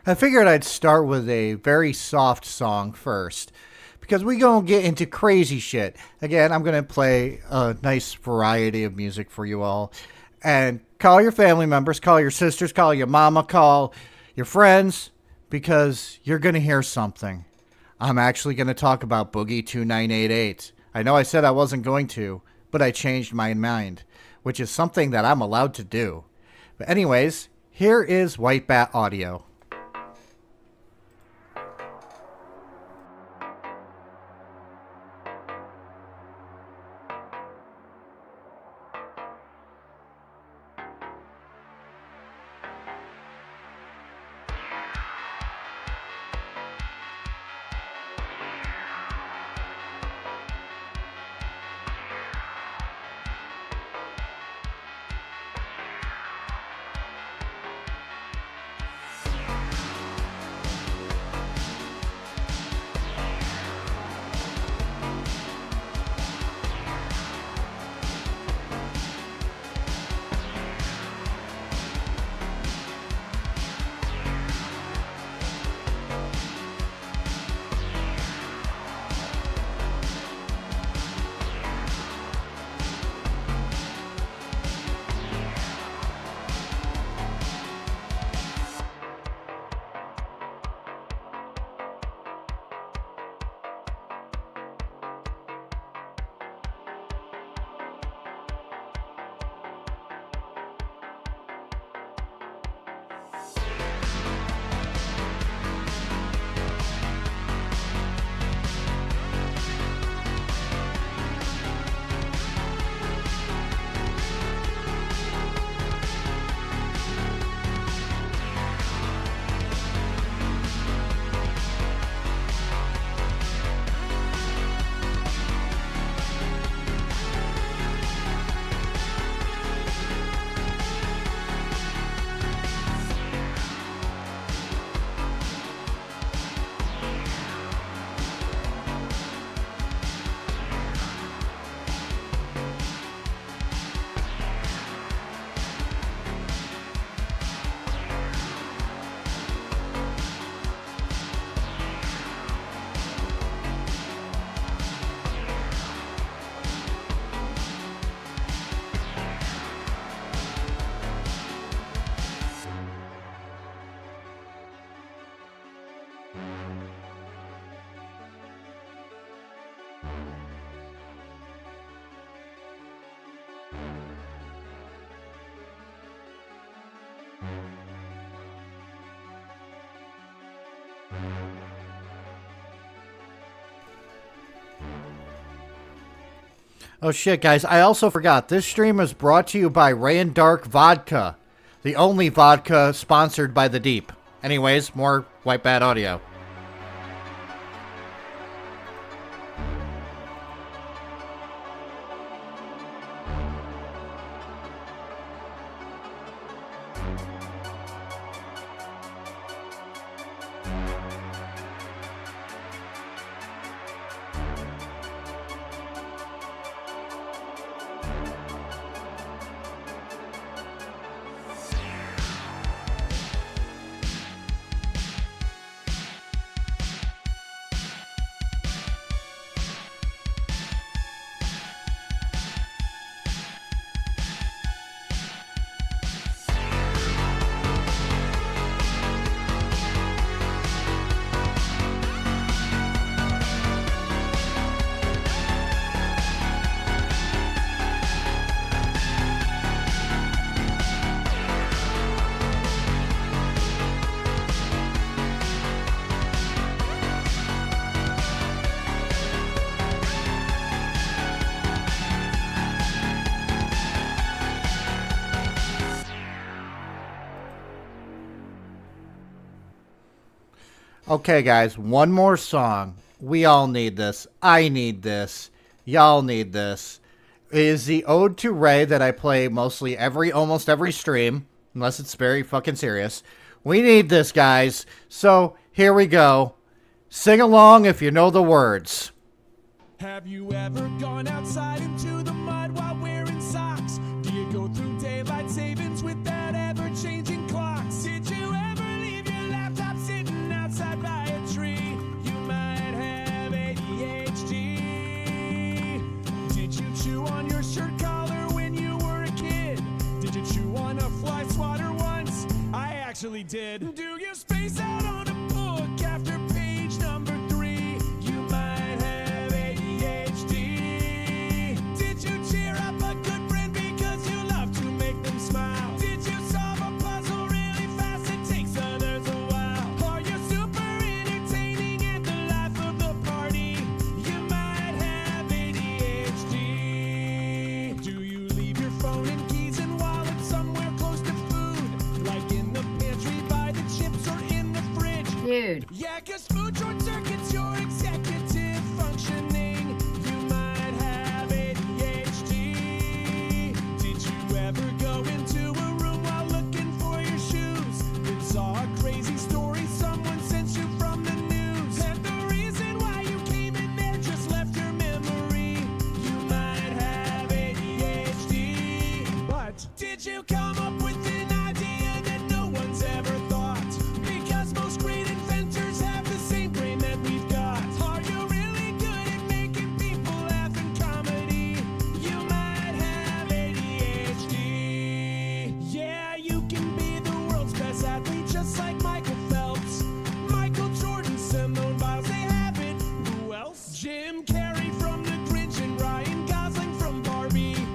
I figured I'd start with a very soft song first because we gonna get into crazy shit. Again, I'm gonna play a nice variety of music for you all. And call your family members, call your sisters, call your mama, call your friends because you're gonna hear something. I'm actually gonna talk about Boogie 2988. I know I said I wasn't going to, but I changed my mind, which is something that I'm allowed to do. But anyways, here is White Bat audio. Oh shit, guys, I also forgot. This stream is brought to you by Rain Dark Vodka, the only vodka sponsored by the Deep. Anyways, more White Bat audio. Okay, guys, one more song. We all need this. I need this. Y'all need this. It is the Ode to Ray that I play almost every stream, unless it's very fucking serious. We need this, guys. So, here we go. Sing along if you know the words. Have you ever gone outside into the mud while wearing socks? Do you go through daylight savings with that ever-changing clocks? Did you ever leave your laptop we did. Do you space out on a book after page number 3? You might have ADHD. Did you cheer up a good friend because you love to make them smile? Did you solve a puzzle really fast? It takes others a while. Are you super entertaining and the life of the party? You might have ADHD. Do you leave your phone and keys and wallet somewhere close to food? Like in the pantry by the chips or in the fridge? Dude. Yeah, 'cause food short circuits your executive functioning. You might have ADHD. Did you ever go into a room while looking for your shoes? Then saw a crazy story someone sent you from the news, and the reason why you came in there just left your memory? You might have ADHD. But did you come up with an idea that no one's ever thought? Because most great inventors have the same brain that we've got. Are you really good at making people laugh in comedy? You might have ADHD. Yeah, you can be the world's best athlete just like Michael Phelps, Michael Jordan, Simone Biles, they have it. Who else? Jim Carrey from The Grinch and Ryan Gosling from Barbie.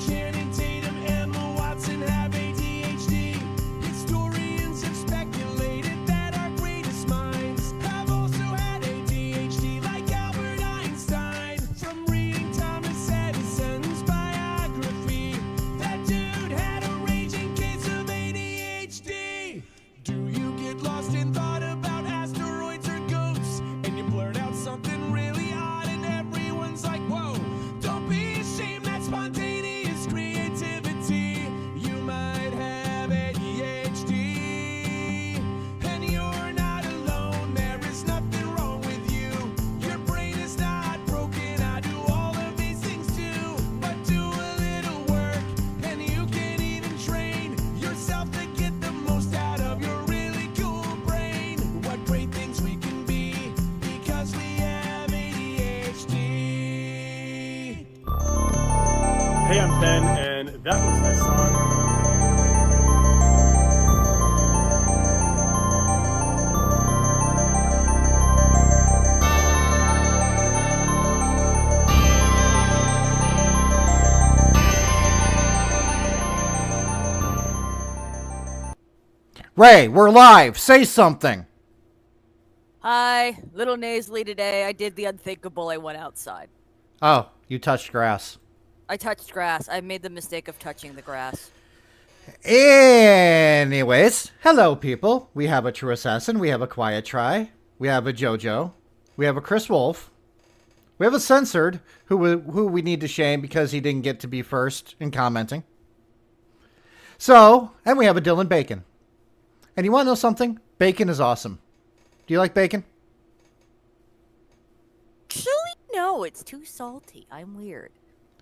Channing Tatum, Emma Watson have ADHD. Historians have speculated that our greatest minds have also had ADHD, like Albert Einstein. From reading Thomas Edison's biography, that dude had a raging case of ADHD. Do you get lost in thought about asteroids or ghosts, and you blurt out something really odd and everyone's like, whoa? Don't be ashamed, that's spontaneous creativity. You might have ADHD, and you're not alone. There is nothing wrong with you. Your brain is not broken. I do all of these things too, but do a little work, and you can even train yourself to get the most out of your really cool brain. What great things we can be because we have ADHD. Hey, I'm Ben, and that was my song. Ray, we're live. Say something. Hi, little nasally today. I did the unthinkable. I went outside. Oh, you touched grass. I touched grass. I made the mistake of touching the grass. Anyways, hello people. We have a True Assassin. We have a Quiet Try. We have a JoJo. We have a Chris Wolf. We have a Censored, who we need to shame because he didn't get to be first in commenting. So, and we have a Dylan Bacon. And you want to know something? Bacon is awesome. Do you like bacon? Actually, no, it's too salty. I'm weird.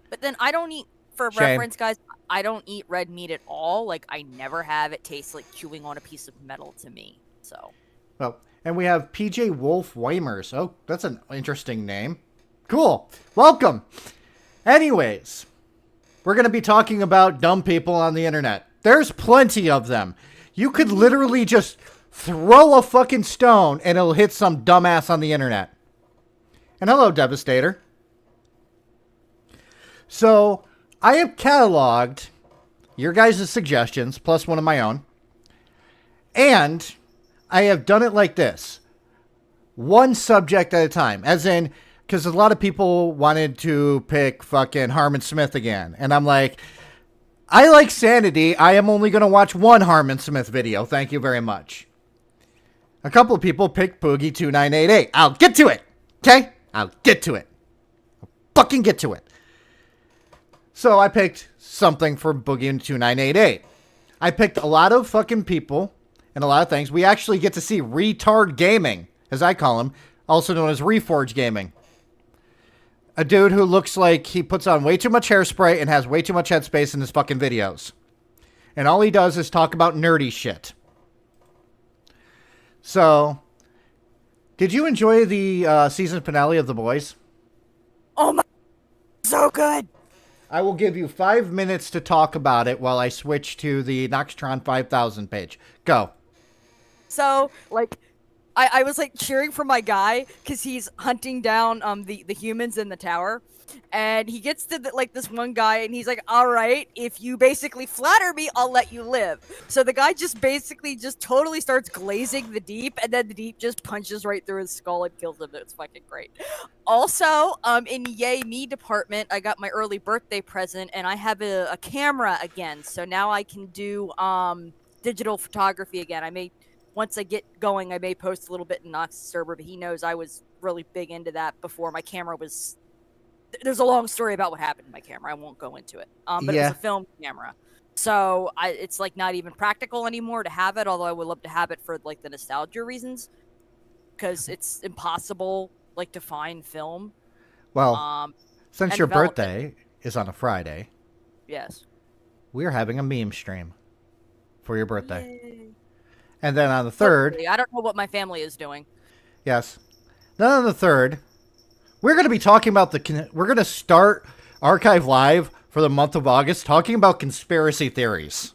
But then I don't eat, for Shame. reference, guys, I don't eat red meat at all. Like, I never have. It tastes like chewing on a piece of metal to me. So. Well, and we have PJ Wolf Weimers. Oh, that's an interesting name. Cool. Welcome. Anyways, we're going to be talking about dumb people on the internet. There's plenty of them. You could literally just throw a fucking stone and it'll hit some dumbass on the internet. And hello, Devastator. So, I have cataloged your guys' suggestions, plus one of my own. And I have done it like this. One subject at a time. As in, because a lot of people wanted to pick fucking Harmon Smith again. And I'm like, I like sanity. I am only going to watch one Harmon Smith video. Thank you very much. A couple of people picked Boogie 2988. I'll get to it. Okay? I'll get to it. I'll fucking get to it. So I picked something for Boogie 2988. I picked a lot of fucking people and a lot of things. We actually get to see retard gaming, as I call him, also known as Reforge Gaming. A dude who looks like he puts on way too much hairspray and has way too much headspace in his fucking videos. And all he does is talk about nerdy shit. So, did you enjoy the season finale of The Boys? Oh my, so good. I will give you 5 minutes to talk about it while I switch to the Noxtron 5000 page. Go. So like I was like cheering for my guy because he's hunting down the humans in the tower, and he gets to like this one guy and he's like, all right, if you basically flatter me, I'll let you live. So the guy just basically just totally starts glazing the deep, and then the deep just punches right through his skull and kills him. It's fucking great. Also, in Yay Me department, I got my early birthday present, and I have a camera again, so now I can do digital photography again. I may once I get going, I may post a little bit in Nox's server, but he knows I was really big into that before my camera was. There's a long story about what happened to my camera. I won't go into it. But it was Yeah. a film camera, so it's like not even practical anymore to have it. Although I would love to have it for like the nostalgia reasons, because it's impossible like to find film. Well, since And your develop it. birthday is on a Friday, Yes. we're having a meme stream for your birthday. Yay. And then on the 3rd, Hopefully. I don't know what my family is doing. yes. Then on the 3rd, we're going to be talking about we're going to start Archive Live for the month of August talking about conspiracy theories.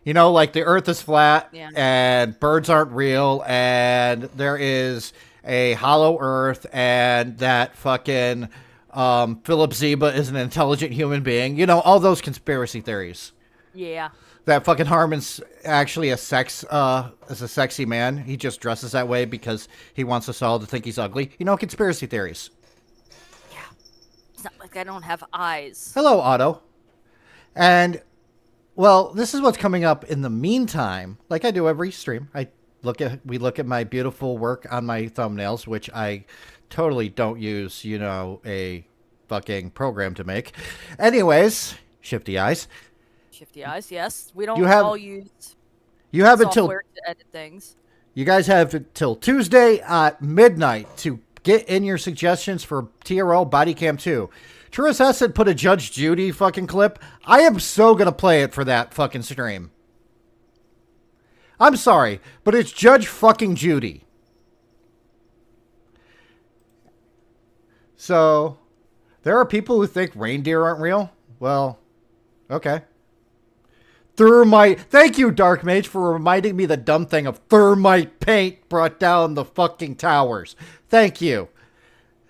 You know, like the earth is flat Yeah. and birds aren't real and there is a hollow earth and that fucking Philip Zeba is an intelligent human being. You know, all those conspiracy theories. Yeah. That fucking Harmon's actually is a sexy man. He just dresses that way because he wants us all to think he's ugly. You know, conspiracy theories. It's not like I don't have eyes. Hello, Otto. And, well, this is what's coming up in the meantime. Like I do every stream. We look at my beautiful work on my thumbnails, which I totally don't use, you know, a fucking program to make. Anyways, shifty eyes. Shifty eyes, yes. We don't You have- all use You have until software to edit things. You guys have until Tuesday at midnight to get in your suggestions for TRL Bodycam 2. Truist Hesed put a Judge Judy fucking clip. I am so going to play it for that fucking stream. I'm sorry, but it's Judge fucking Judy. So, there are people who think reindeer aren't real. Well, okay. Thermite. Thank you, Dark Mage, for reminding me the dumb thing of thermite paint brought down the fucking towers. Thank you.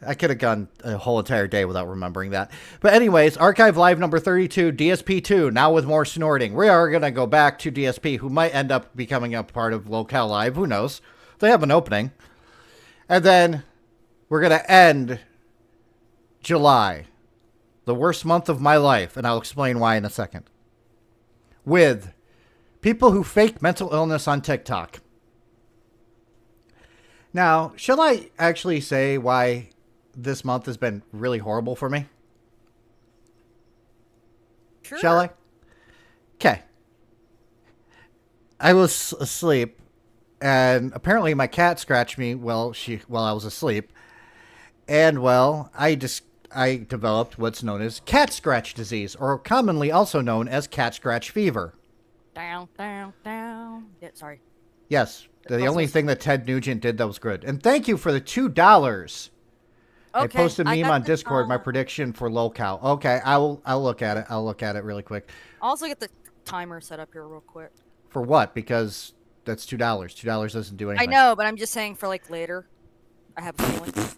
I could have gone a whole entire day without remembering that. But anyways, Archive Live number 32, DSP2, now with more snorting. We are going to go back to DSP, who might end up becoming a part of Locale Live. Who knows? They have an opening. And then we're going to end July, the worst month of my life, and I'll explain why in a second, with people who fake mental illness on TikTok. Now, shall I actually say why this month has been really horrible for me? Sure. Shall I? Okay. I was asleep, and apparently my cat scratched me while I was asleep. And, well, I developed what's known as cat scratch disease, or commonly also known as cat scratch fever. Down, down, down. Yeah, sorry. Yes, the Also- only thing that Ted Nugent did that was good. And thank you for the $2. I Okay, posted a I meme got on the, Discord, my prediction for Locale. Okay, I'll look at it. I'll look at it really quick. I'll also get the timer set up here real quick. For what? Because that's $2. $2 doesn't do anything. I know, but I'm just saying for like later. I have a feeling.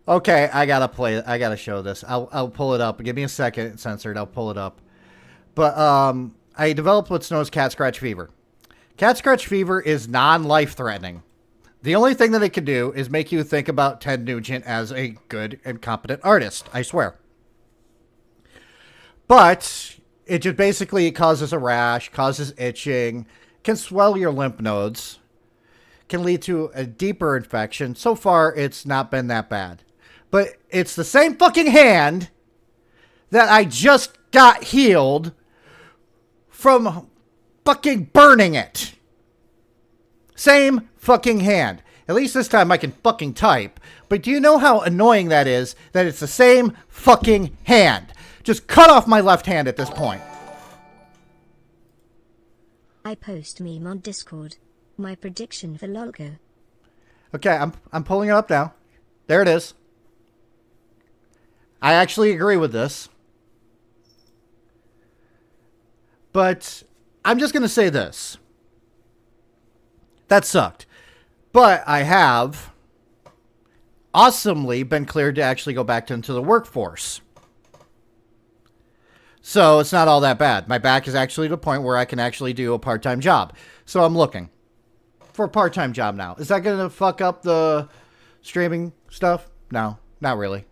Okay, I gotta show this. I'll pull it up. Give me a second. It's censored. I'll pull it up. But I developed what's known as cat scratch fever. Cat scratch fever is non-life threatening. The only thing that it can do is make you think about Ted Nugent as a good and competent artist. I swear. But it just basically causes a rash, causes itching, can swell your lymph nodes, can lead to a deeper infection. So far, it's not been that bad. But it's the same fucking hand that I just got healed from fucking burning it. Same fucking hand. At least this time I can fucking type. But do you know how annoying that is? That it's the same fucking hand. Just cut off my left hand at this point. I post meme on Discord. My prediction for Lolgo. Okay, I'm pulling it up now. There it is. I actually agree with this. But I'm just going to say this. That sucked. But I have awesomely been cleared to actually go back into the workforce. So it's not all that bad. My back is actually to the point where I can actually do a part-time job. So I'm looking for a part-time job now. Is that going to fuck up the streaming stuff? No, not really.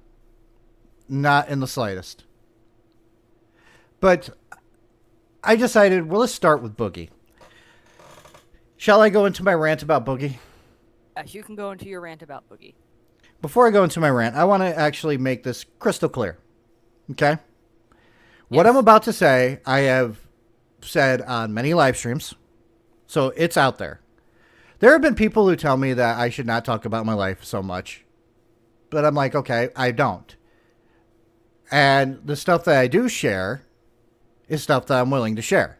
Not in the slightest. But I decided, well, let's start with Boogie. Shall I go into my rant about Boogie? Yes, you can go into your rant about Boogie. Before I go into my rant, I want to actually make this crystal clear. Okay? What I'm about to say, I have said on many live streams, so it's out there. There have been people who tell me that I should not talk about my life so much, but I'm like, okay, I don't. And the stuff that I do share is stuff that I'm willing to share.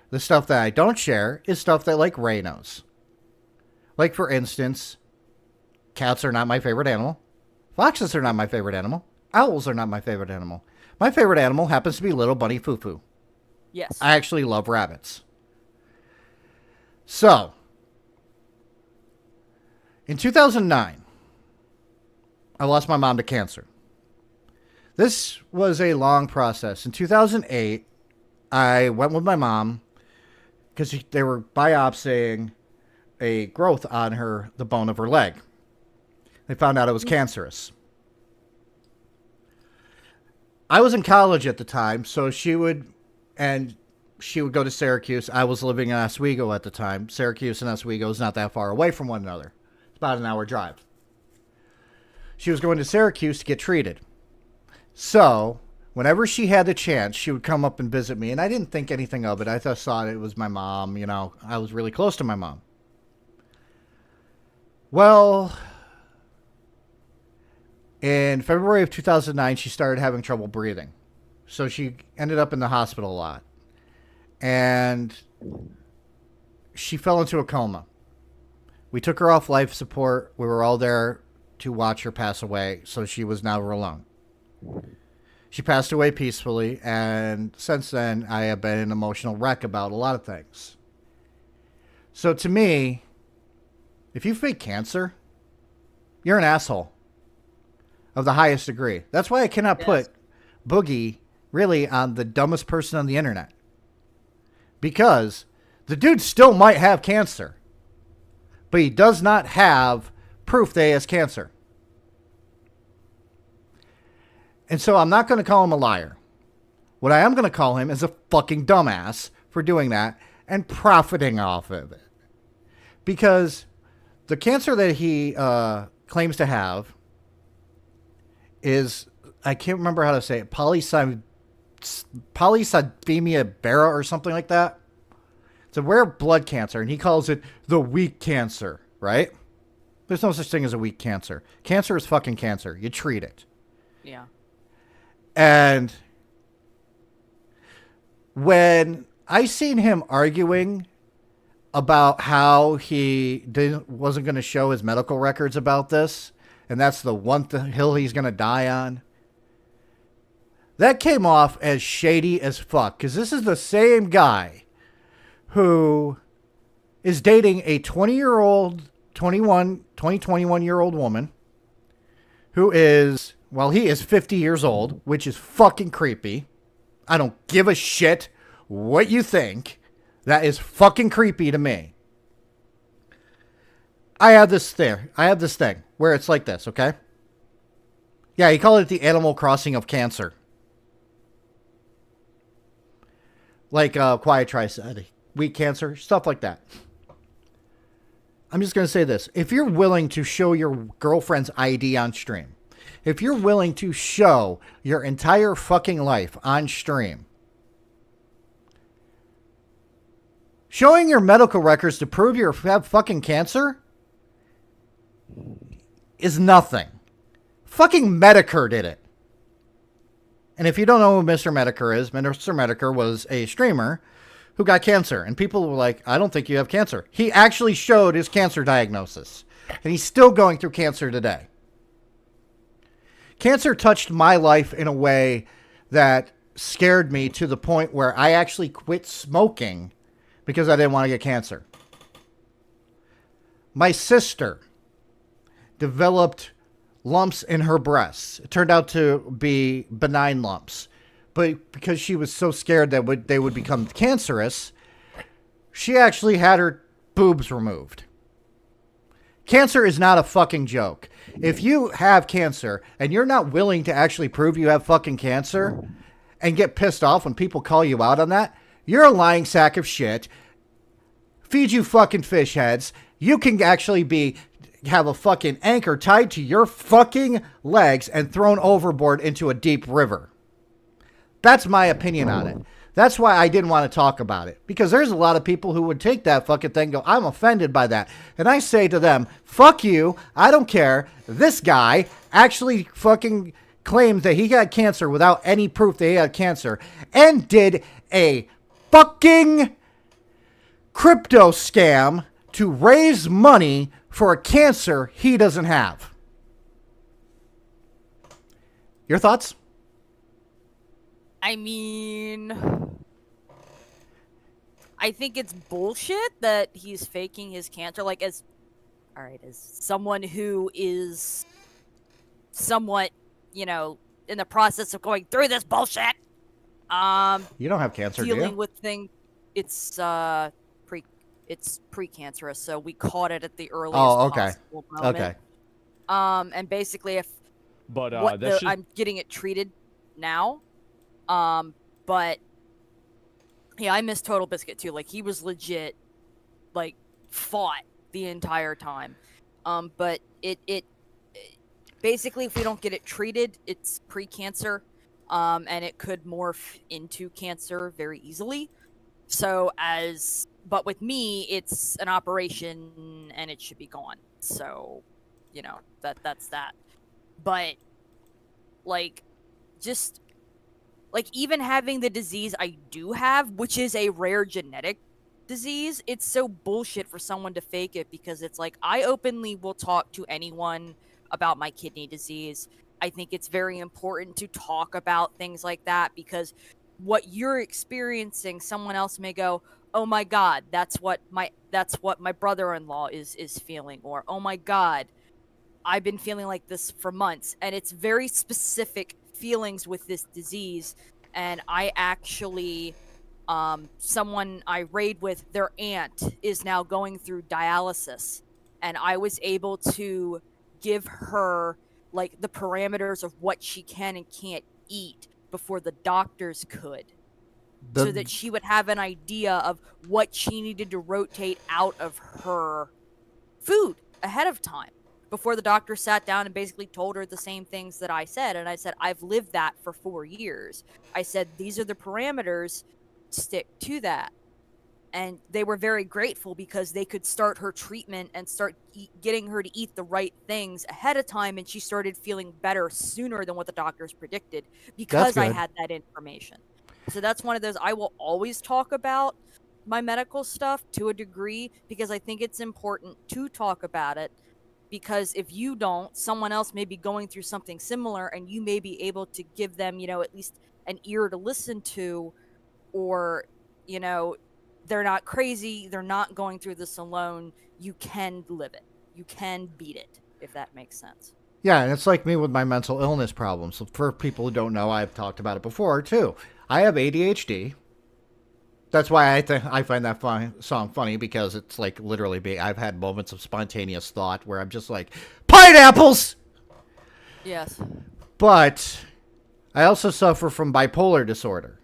The stuff that I don't share is stuff that, like, Ray knows. Like, for instance, cats are not my favorite animal. Foxes are not my favorite animal. Owls are not my favorite animal. My favorite animal happens to be Little Bunny Foo-Foo. Yes. I actually love rabbits. So, in 2009, I lost my mom to cancer. This was a long process. In 2008, I went with my mom because they were biopsying a growth on the bone of her leg. They found out it was cancerous. I was in college at the time, so she would go to Syracuse. I was living in Oswego at the time. Syracuse and Oswego is not that far away from one another. It's about an hour drive. She was going to Syracuse to get treated. So, whenever she had the chance, she would come up and visit me, and I didn't think anything of it. I just thought it was my mom. You know, I was really close to my mom. Well, in February of 2009, she started having trouble breathing. So she ended up in the hospital a lot. And she fell into a coma. We took her off life support. We were all there to watch her pass away. So she was never alone. She passed away peacefully. And since then, I have been an emotional wreck about a lot of things. So to me, if you fake cancer, you're an asshole. Of the highest degree. That's why I cannot put Boogie really on the dumbest person on the internet. Because the dude still might have cancer. But he does not have proof that he has cancer. And so I'm not going to call him a liar. What I am going to call him is a fucking dumbass for doing that and profiting off of it. Because the cancer that he claims to have is, I can't remember how to say it, polycythemia vera or something like that. It's a rare blood cancer, and he calls it the weak cancer, right? There's no such thing as a weak cancer. Cancer is fucking cancer. You treat it. Yeah. And when I seen him arguing about how he wasn't going to show his medical records about this, and that's the one hill he's going to die on. That came off as shady as fuck. Because this is the same guy who is dating a 21-year-old woman who is, well, he is 50 years old, which is fucking creepy. I don't give a shit what you think. That is fucking creepy to me. I have this thing where it's like this, okay? Yeah, he called it the Animal Crossing of cancer. Like Quiet Try said, weak cancer, stuff like that. I'm just going to say this. If you're willing to show your girlfriend's ID on stream, if you're willing to show your entire fucking life on stream, showing your medical records to prove you have fucking cancer is nothing. Fucking Medicare did it. And if you don't know who Mr. Medicare is, Mr. Medicare was a streamer who got cancer. And people were like, I don't think you have cancer. He actually showed his cancer diagnosis. And he's still going through cancer today. Cancer touched my life in a way that scared me to the point where I actually quit smoking because I didn't want to get cancer. My sister developed lumps in her breasts. It turned out to be benign lumps. But because she was so scared that they would become cancerous, she actually had her boobs removed. Cancer is not a fucking joke. If you have cancer and you're not willing to actually prove you have fucking cancer and get pissed off when people call you out on that, you're a lying sack of shit. Feed you fucking fish heads. You can actually have a fucking anchor tied to your fucking legs and thrown overboard into a deep river. That's my opinion on it. That's why I didn't want to talk about it. Because there's a lot of people who would take that fucking thing and go, I'm offended by that. And I say to them, fuck you. I don't care. This guy actually fucking claimed that he got cancer without any proof that he had cancer. And did a fucking crypto scam to raise money for a cancer he doesn't have. Your thoughts? I mean, I think it's bullshit that he's faking his cancer. Like, as someone who is somewhat, in the process of going through this bullshit. You don't have cancer, do you? Dealing with things, it's precancerous, so we caught it at the earliest possible moment. Okay. And basically, I'm getting it treated now. But yeah, I miss Total Biscuit too. Like, he was legit, like, fought the entire time. But it basically, if we don't get it treated, it's pre-cancer. And it could morph into cancer very easily. But with me, it's an operation and it should be gone. So, that's that. But, like, just, like, even having the disease I do have, which is a rare genetic disease, it's so bullshit for someone to fake it, because it's like, I openly will talk to anyone about my kidney disease. I think it's very important to talk about things like that, because what you're experiencing, someone else may go, oh my God, that's what my brother-in-law is feeling, or oh my God, I've been feeling like this for months. And it's very specific feelings with this disease. And I actually, someone I raid with, their aunt is now going through dialysis, and I was able to give her, like, the parameters of what she can and can't eat before the doctors could, so that she would have an idea of what she needed to rotate out of her food ahead of time, before the doctor sat down and basically told her the same things that I said. And I said, I've lived that for 4 years. I said, these are the parameters, stick to that. And they were very grateful, because they could start her treatment and start getting her to eat the right things ahead of time. And she started feeling better sooner than what the doctors predicted, because I had that information. So that's one of those, I will always talk about my medical stuff to a degree, because I think it's important to talk about it. Because if you don't, someone else may be going through something similar, and you may be able to give them, at least an ear to listen to, or, they're not crazy. They're not going through this alone. You can live it. You can beat it, if that makes sense. Yeah, and it's like me with my mental illness problems. So for people who don't know, I've talked about it before, too. I have ADHD. That's why I find that song funny, because it's like literally I've had moments of spontaneous thought where I'm just like, pineapples! Yes. But I also suffer from bipolar disorder.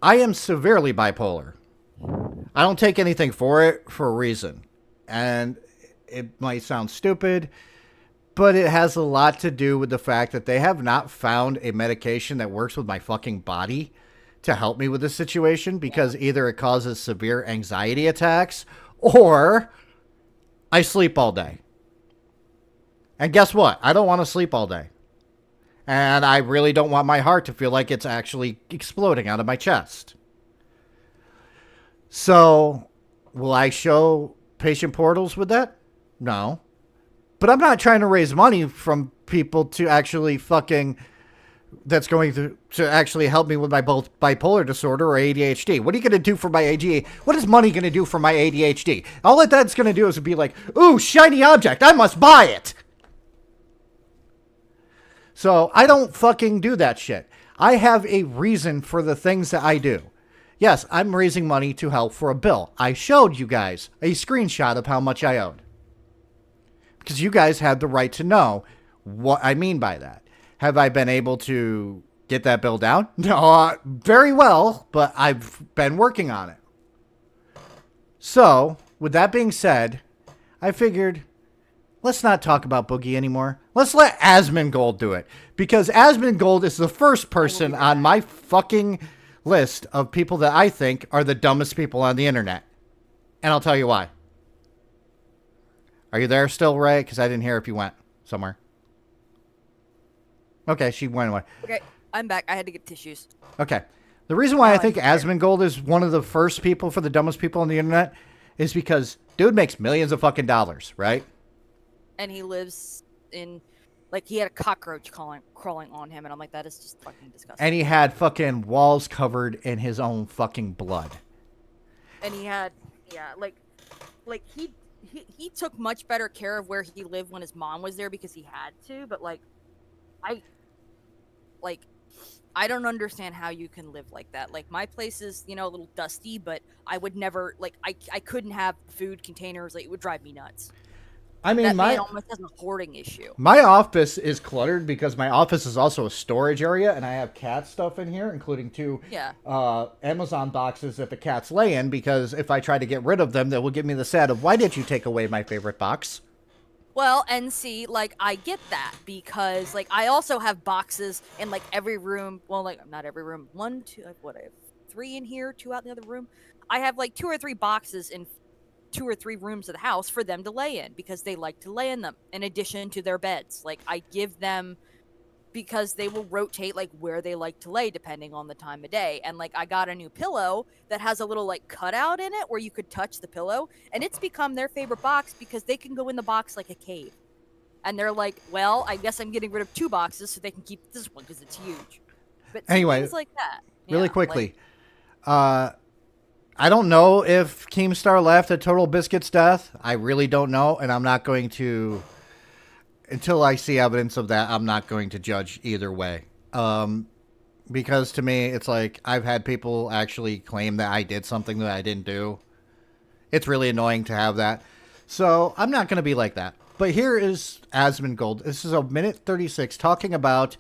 I am severely bipolar. I don't take anything for it for a reason. And it might sound stupid, but it has a lot to do with the fact that they have not found a medication that works with my fucking body to help me with this situation, because either it causes severe anxiety attacks or I sleep all day. And guess what? I don't want to sleep all day. And I really don't want my heart to feel like it's actually exploding out of my chest. So, will I show patient portals with that? No. But I'm not trying to raise money from people to actually fucking that's going to actually help me with my both bipolar disorder or ADHD. What are you going to do for my ADHD? What is money going to do for my ADHD? All that that's going to do is be like, ooh, shiny object. I must buy it. So I don't fucking do that shit. I have a reason for the things that I do. Yes, I'm raising money to help for a bill. I showed you guys a screenshot of how much I owed. Because you guys had the right to know what I mean by that. Have I been able to get that bill down? No, very well, but I've been working on it. So, with that being said, I figured, let's not talk about Boogie anymore. Let's let Asmongold do it. Because Asmongold is the first person on my fucking list of people that I think are the dumbest people on the internet. And I'll tell you why. Are you there still, Ray? Because I didn't hear if you went somewhere. Okay, she went away. Okay, I'm back. I had to get tissues. Okay. The reason why No, I think I'm here. Asmongold is one of the first people for the dumbest people on the internet is because dude makes millions of fucking dollars, right? And he lives in, like, he had a cockroach crawling on him, and I'm like, that is just fucking disgusting. And he had fucking walls covered in his own fucking blood. And he had, yeah, like he took much better care of where he lived when his mom was there because he had to, but I don't understand how you can live like that. Like, my place is, a little dusty, but I would never, I couldn't have food containers. Like, it would drive me nuts. I mean, That man almost has a hoarding issue. my office is cluttered because my office is also a storage area, and I have cat stuff in here, including 2 Amazon boxes that the cats lay in, because if I try to get rid of them, they will give me the sad of, why did you take away my favorite box? Well, and see, I get that because, I also have boxes in, every room. Well, not every room. 1, 2, I have 3 in here, 2 out in the other room. I have, 2 or 3 boxes in 2 or 3 rooms of the house for them to lay in because they like to lay in them in addition to their beds. I give them because they will rotate where they like to lay depending on the time of day. And I got a new pillow that has a little cutout in it where you could touch the pillow, and it's become their favorite box because they can go in the box like a cave. And they're like, well, I guess I'm getting rid of 2 boxes so they can keep this one because it's huge. But Anyway, things like that. Really Yeah, quickly, I don't know if Keemstar left at Total Biscuit's death. I really don't know, and I'm not going to, until I see evidence of that, I'm not going to judge either way. Because to me, it's I've had people actually claim that I did something that I didn't do. It's really annoying to have that. So I'm not going to be like that. But here is Asmongold. This is a minute 36 talking about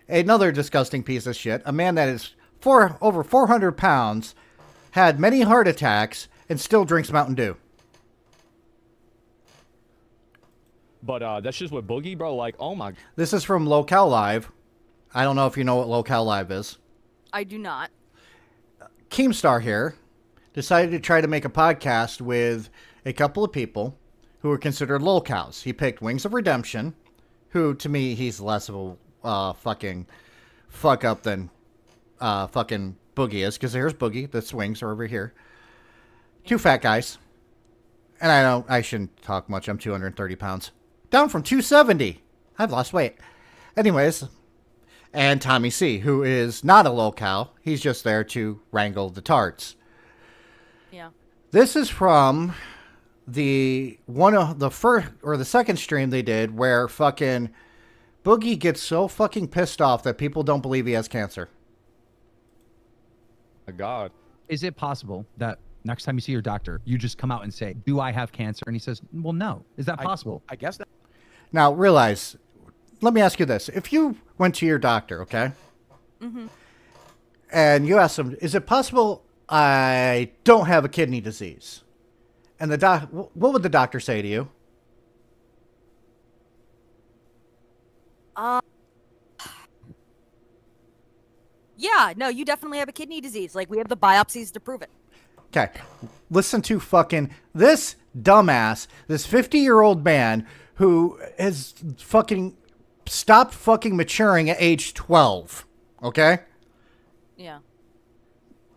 another disgusting piece of shit. A man that is over 400 pounds, had many heart attacks, and still drinks Mountain Dew. But that's just with Boogie, bro. Oh my. This is from Locale Live. I don't know if you know what Locale Live is. I do not. Keemstar here decided to try to make a podcast with a couple of people who are considered lolcows. He picked Wings of Redemption, who to me he's less of a fucking fuck up than fucking Boogie is, because here's Boogie. The swings are over here. 2 fat guys. And I shouldn't talk much. I'm 230 pounds. Down from 270. I've lost weight. Anyways. And Tommy C, who is not a locale. He's just there to wrangle the tarts. Yeah. This is from the second stream they did where fucking Boogie gets so fucking pissed off that people don't believe he has cancer. My God. Is it possible that next time you see your doctor, you just come out and say, do I have cancer? And he says, well, no. Is that possible? I guess that. Now, realize, let me ask you this. If you went to your doctor, okay? Mm-hmm. And you asked him, is it possible I don't have a kidney disease? And what would the doctor say to you? Yeah, no, you definitely have a kidney disease. We have the biopsies to prove it. Okay, listen to fucking this dumbass, this 50-year-old man who has fucking stopped fucking maturing at age 12, okay? Yeah.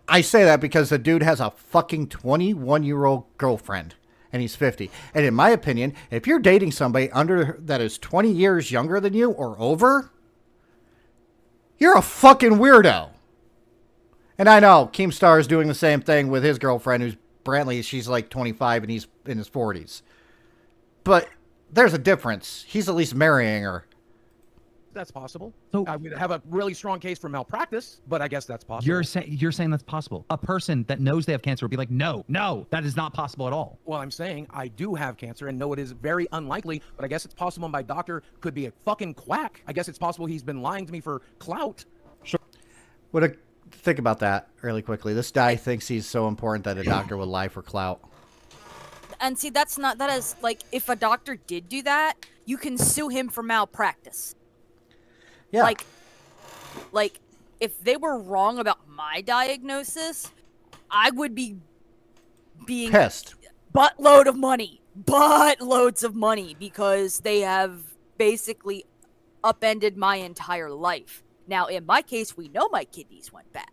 I say that because the dude has a fucking 21-year-old girlfriend, and he's 50. And in my opinion, if you're dating somebody that is 20 years younger than you or over, You're a fucking weirdo. And I know Keemstar is doing the same thing with his girlfriend, who's Brantley. She's like 25 and he's in his 40s. But there's a difference. He's at least marrying her. That's possible. So- I would have a really strong case for malpractice, but I guess that's possible. You're saying that's possible. A person that knows they have cancer would be like, no, that is not possible at all. Well, I'm saying I do have cancer and know it is very unlikely, but I guess it's possible my doctor could be a fucking quack. I guess it's possible he's been lying to me for clout. Think about that really quickly. This guy thinks he's so important that a doctor would lie for clout. And see, that is like, if a doctor did do that, you can sue him for malpractice. Yeah. Like, if they were wrong about my diagnosis, I would be being pissed. Buttloads of money, because they have basically upended my entire life. Now, in my case, we know my kidneys went bad.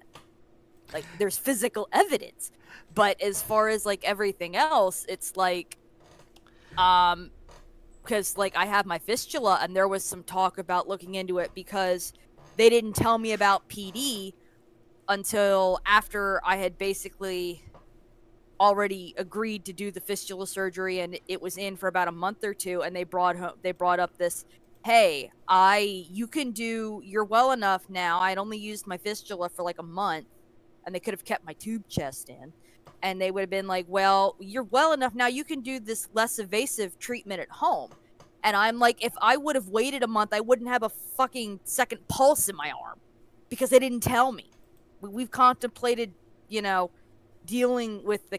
Like, there's physical evidence. But as far as, like, everything else, it's like, because, like, I have my fistula, and there was some talk about looking into it because they didn't tell me about PD until after I had basically already agreed to do the fistula surgery, and it was in for about a month or two, and they brought up this, hey, you're well enough now. I'd only used my fistula for like a month, and they could have kept my tube chest in. And they would have been like, well, you're well enough now. You can do this less invasive treatment at home. And I'm like, if I would have waited a month, I wouldn't have a fucking second pulse in my arm because they didn't tell me. We've contemplated, dealing with the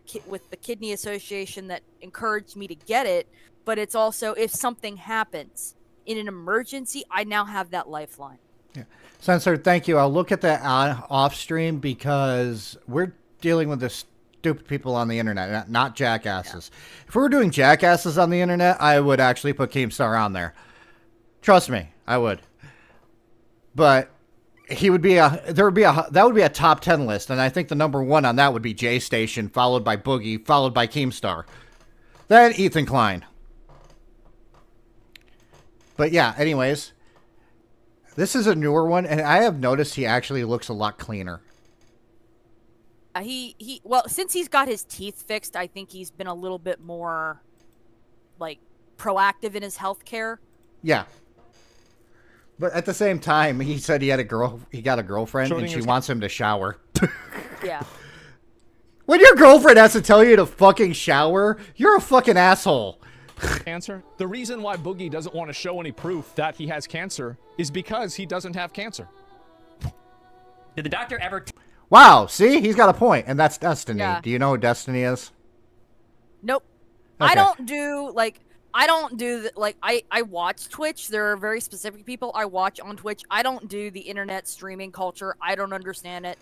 Kidney Association that encouraged me to get it. But it's also, if something happens in an emergency, I now have that lifeline. Yeah. Sensor, thank you. I'll look at that off stream because we're dealing with this stupid people on the internet, not jackasses. Yeah. If we were doing jackasses on the internet, I would actually put Keemstar on there. Trust me, I would. But that would be a top 10 list, and I think the number one on that would be J Station, followed by Boogie, followed by Keemstar, then Ethan Klein. But yeah, anyways, this is a newer one, and I have noticed he actually looks a lot cleaner. Well, since he's got his teeth fixed, I think he's been a little bit more, like, proactive in his health care. Yeah. But at the same time, he said he got a girlfriend, and she wants him to shower. Yeah. When your girlfriend has to tell you to fucking shower, you're a fucking asshole. Cancer. The reason why Boogie doesn't want to show any proof that he has cancer is because he doesn't have cancer. Did the doctor ever... Wow, see? He's got a point, and that's Destiny. Yeah. Do you know who Destiny is? Nope. Okay. I don't do I watch Twitch. There are very specific people I watch on Twitch. I don't do the internet streaming culture. I don't understand it.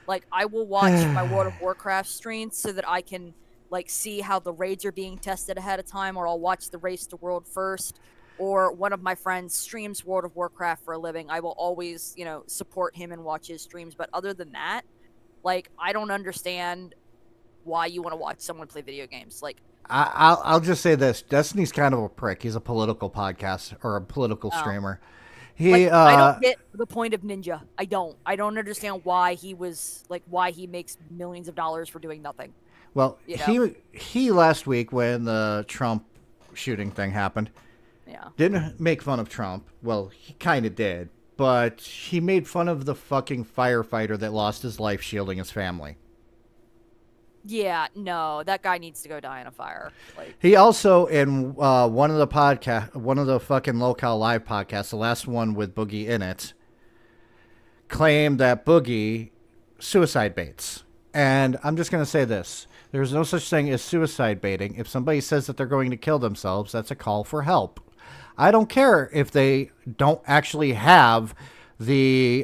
Like, I will watch my World of Warcraft streams so that I can, like, see how the raids are being tested ahead of time, or I'll watch the Race to World first. Or one of my friends streams World of Warcraft for a living. I will always, support him and watch his streams. But other than that, like, I don't understand why you want to watch someone play video games. Like, I'll just say this: Destiny's kind of a prick. He's a political podcast or a political streamer. I don't get the point of Ninja. I don't understand why he makes millions of dollars for doing nothing. Well, he last week when the Trump shooting thing happened, didn't make fun of Trump. Well, he kind of did, but he made fun of the fucking firefighter that lost his life shielding his family. Yeah, no, that guy needs to go die in a fire. Like, he also, in one of the fucking Locale Live podcasts, the last one with Boogie in it, claimed that Boogie suicide baits. And I'm just going to say this. There's no such thing as suicide baiting. If somebody says that they're going to kill themselves, that's a call for help. I don't care if they don't actually have the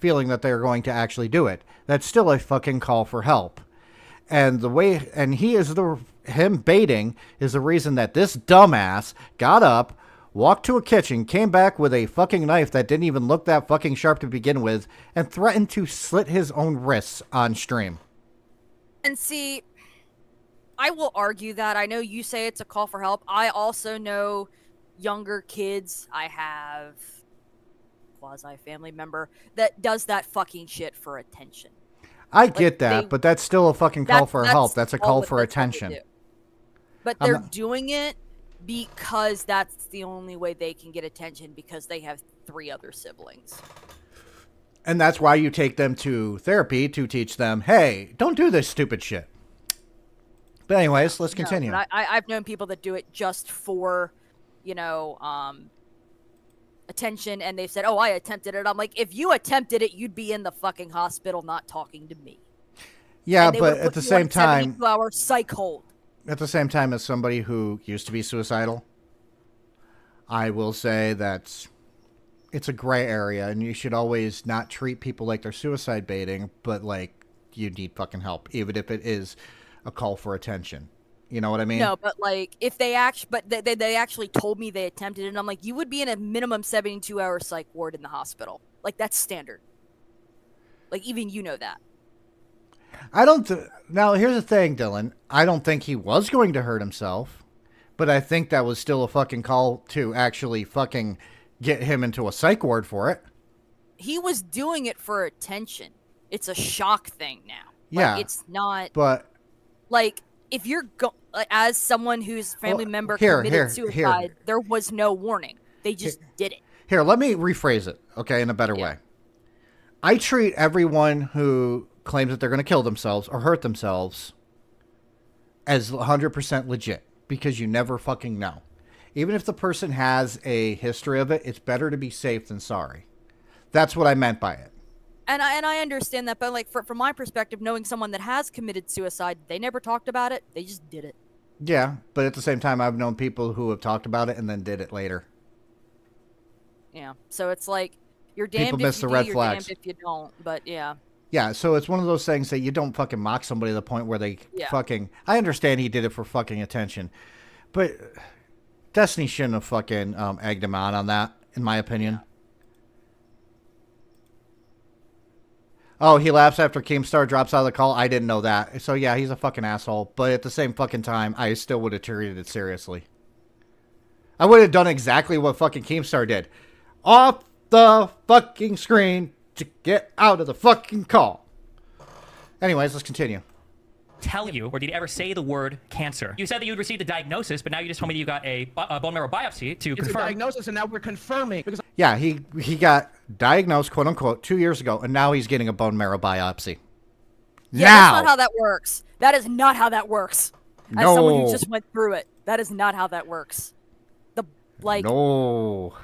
feeling that they're going to actually do it. That's still a fucking call for help. And him baiting is the reason that this dumbass got up, walked to a kitchen, came back with a fucking knife that didn't even look that fucking sharp to begin with, and threatened to slit his own wrists on stream. and see, I will argue that. I know you say it's a call for help. I also know younger kids. I have quasi family member that does that fucking shit for attention. I get that, but that's still a fucking call for That's help. That's a all call what for they're trying to attention. do. But I'm they're not- doing it because that's the only way they can get attention because they have 3 other siblings. And that's why you take them to therapy to teach them, hey, don't do this stupid shit. But anyways, let's continue. No, but I've known people that do it just for, attention, and they've said, "Oh, I attempted it." I'm like, if you attempted it, you'd be in the fucking hospital, not talking to me. Yeah, And they but would at put the you same on time, 72-hour psych hold. at the same time as somebody who used to be suicidal, I will say that it's a gray area, and you should always not treat people like they're suicide baiting, but like you need fucking help, even if it is a call for attention. You know what I mean? No, but like if they they actually told me they attempted it, and I'm like, you would be in a minimum 72-hour psych ward in the hospital. Like that's standard. Like even you know that. I don't. Now here's the thing, Dylan. I don't think he was going to hurt himself, but I think that was still a fucking call to actually fucking get him into a psych ward for it. He was doing it for attention. It's a shock thing now. Yeah, it's not. But like if you're as someone whose family member here, committed suicide, there was no warning. They just did it. Here, let me rephrase it, okay, in a better way. I treat everyone who claims that they're going to kill themselves or hurt themselves as 100% legit, because you never fucking know. Even if the person has a history of it, it's better to be safe than sorry. That's what I meant by it. And I understand that, but like from my perspective, knowing someone that has committed suicide, they never talked about it. They just did it. Yeah, but at the same time, I've known people who have talked about it and then did it later. Yeah, so it's like you're damned People miss if you the do, red you're flags. damned if you don't. But yeah. Yeah, so it's one of those things that you don't fucking mock somebody to the point where they fucking... I understand he did it for fucking attention, but Destiny shouldn't have fucking egged him on that, in my opinion. Oh, he laughs after Keemstar drops out of the call? I didn't know that. So yeah, he's a fucking asshole, but at the same fucking time, I still would have treated it seriously. I would have done exactly what fucking Keemstar did. Off the fucking screen to get out of the fucking call. Anyways, let's continue. Tell you, or did he ever say the word cancer? You said that you had received a diagnosis, but now you just told me that you got a bone marrow biopsy to It's a confirm. diagnosis, and now we're confirming because Yeah, he got diagnosed, quote unquote, 2 years ago, and now he's getting a bone marrow biopsy. Yeah, now, that's not how that works. That is not how that works. As someone who just went through it, that is not how that works. No.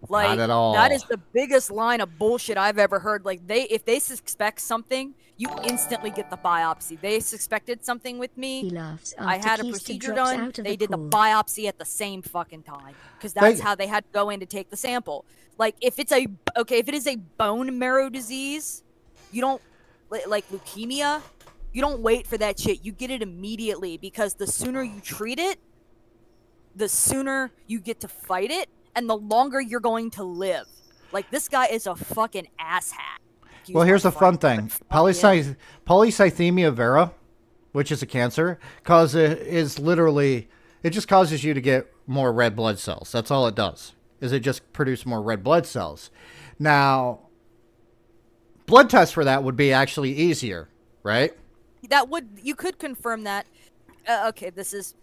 Not at all. That is the biggest line of bullshit I've ever heard. Like if they suspect something, you instantly get the biopsy. They suspected something with me. He laughs I after had a Keista procedure drops done. out of They the did the call. biopsy at the same fucking time because that's how they had to go in to take the sample. Like if it is a bone marrow disease, you don't like leukemia. You don't wait for that shit. You get it immediately because the sooner you treat it, the sooner you get to fight it, and the longer you're going to live. Like, this guy is a fucking asshat. Well, here's the fun thing. Polycythemia vera, which is a cancer, it just causes you to get more red blood cells. That's all it does, is it just produce more red blood cells. Now, blood tests for that would be actually easier, right? You could confirm that. This is...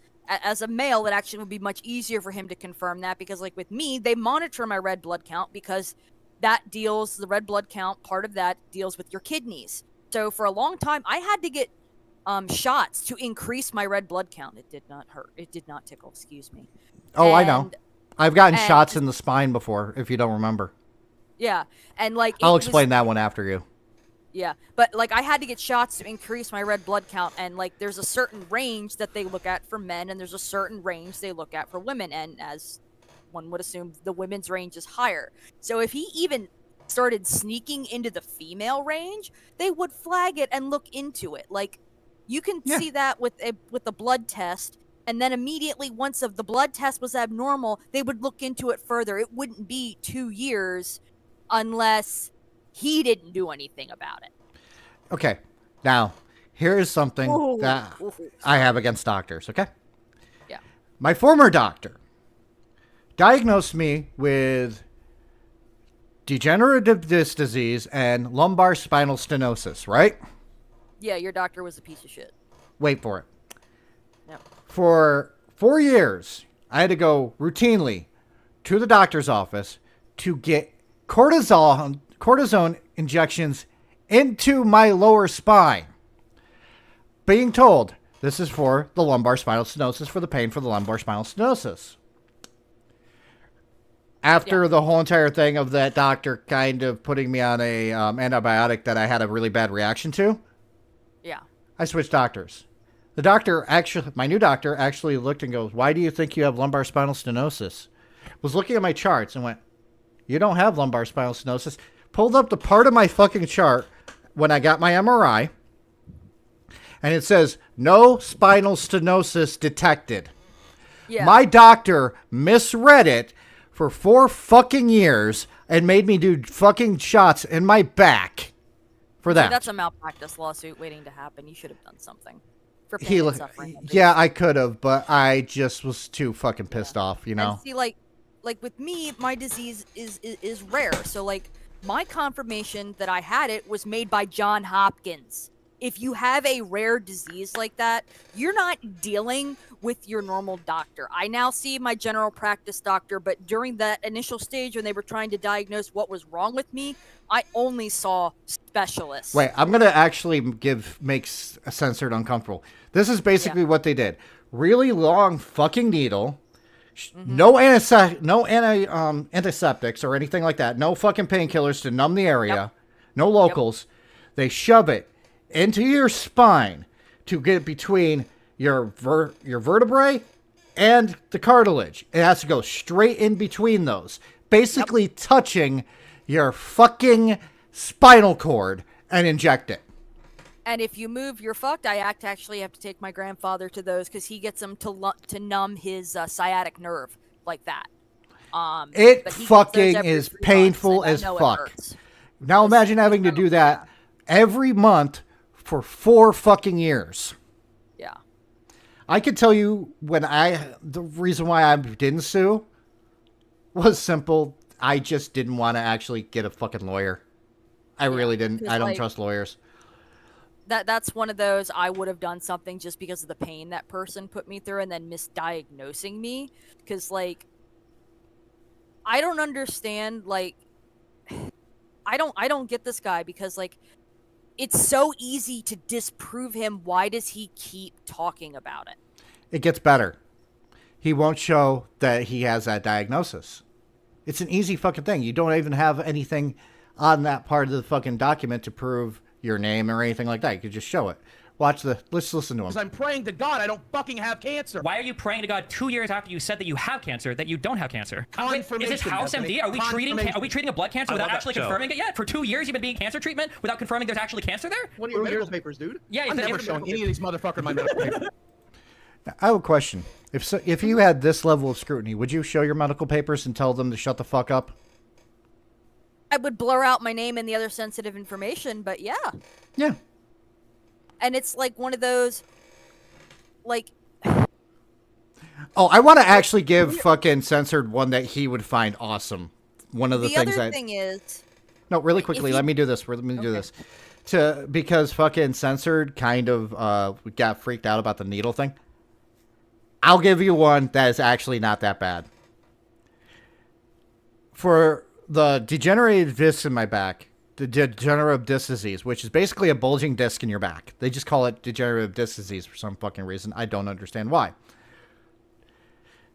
As a male, it actually would be much easier for him to confirm that because, like, with me, they monitor my red blood count because the red blood count, part of that deals with your kidneys. So for a long time, I had to get shots to increase my red blood count. It did not hurt. It did not tickle, excuse me. Oh, I know. I've gotten shots in the spine before, if you don't remember. Yeah, and, like... I'll explain that one after you. Yeah, but, like, I had to get shots to increase my red blood count, and, like, there's a certain range that they look at for men, and there's a certain range they look at for women, and as one would assume, the women's range is higher. So if he even started sneaking into the female range, they would flag it and look into it. Like, you can see that with a blood test, and then immediately, once the blood test was abnormal, they would look into it further. It wouldn't be 2 years unless... he didn't do anything about it. Okay, now, here is something that I have against doctors, okay? Yeah. My former doctor diagnosed me with degenerative disc disease and lumbar spinal stenosis, right? Yeah, your doctor was a piece of shit. Wait for it. Yep. For 4 years, I had to go routinely to the doctor's office to get cortisone injections into my lower spine. Being told this is for the lumbar spinal stenosis, for the pain for the lumbar spinal stenosis. After the whole entire thing of that doctor kind of putting me on a antibiotic that I had a really bad reaction to, Yeah. I switched doctors. The doctor actually, my new doctor actually looked and goes, "Why do you think you have lumbar spinal stenosis?" Was looking at my charts and went, "You don't have lumbar spinal stenosis." Pulled up the part of my fucking chart when I got my MRI, and it says, "No spinal stenosis detected." Yeah. My doctor misread it for 4 fucking years and made me do fucking shots in my back for that. That's a malpractice lawsuit waiting to happen. You should have done something for pain He, and suffering. yeah, I could have, but I just was too fucking pissed off, you know? And see, like with me, my disease is rare. So like my confirmation that I had it was made by John Hopkins. If you have a rare disease like that, you're not dealing with your normal doctor. I now see my general practice doctor, but during that initial stage when they were trying to diagnose what was wrong with me, I only saw specialists. Wait, I'm going to actually make Censored uncomfortable. This is basically what they did. Really long fucking needle. No antiseptics or anything like that. No fucking painkillers to numb the area. No locals. They shove it into your spine to get between your vertebrae and the cartilage. It has to go straight in between those, basically touching your fucking spinal cord and inject it. And if you move, you're fucked. I actually have to take my grandfather to those because he gets them to numb his sciatic nerve like that. It but he gets those fucking every is 3 painful months, and as I know it fuck. hurts. Now imagine having to do that every month for 4 fucking years. Yeah. I could tell you the reason why I didn't sue was simple. I just didn't want to actually get a fucking lawyer. I really didn't. I don't trust lawyers. That's one of those I would have done something just because of the pain that person put me through and then misdiagnosing me. Because, like, I don't understand, like, I don't get this guy because, like, it's so easy to disprove him. Why does he keep talking about it? It gets better. He won't show that he has that diagnosis. It's an easy fucking thing. You don't even have anything on that part of the fucking document to prove your name or anything like that. You could just show it. Let's listen to him. Because I'm praying to God I don't fucking have cancer. Why are you praying to God 2 years after you said that you have cancer that you don't have cancer? Confirmation. Is this House MD? Are we treating a blood cancer without actually confirming it yet? For 2 years you've been being cancer treatment without confirming there's actually cancer there? What are your medical papers, dude? Yeah, I'm never showing any of these motherfuckers my medical papers. I have a question. If you had this level of scrutiny, would you show your medical papers and tell them to shut the fuck up? I would blur out my name and the other sensitive information, but yeah. Yeah. And it's like one of those, like... Oh, I want to actually give fucking Censored one that he would find awesome. One of the things other thing is... No, really quickly, let me do this. Because fucking Censored kind of got freaked out about the needle thing. I'll give you one that is actually not that bad. For the degenerative disc in my back, the degenerative disc disease, which is basically a bulging disc in your back. They just call it degenerative disc disease for some fucking reason. I don't understand why.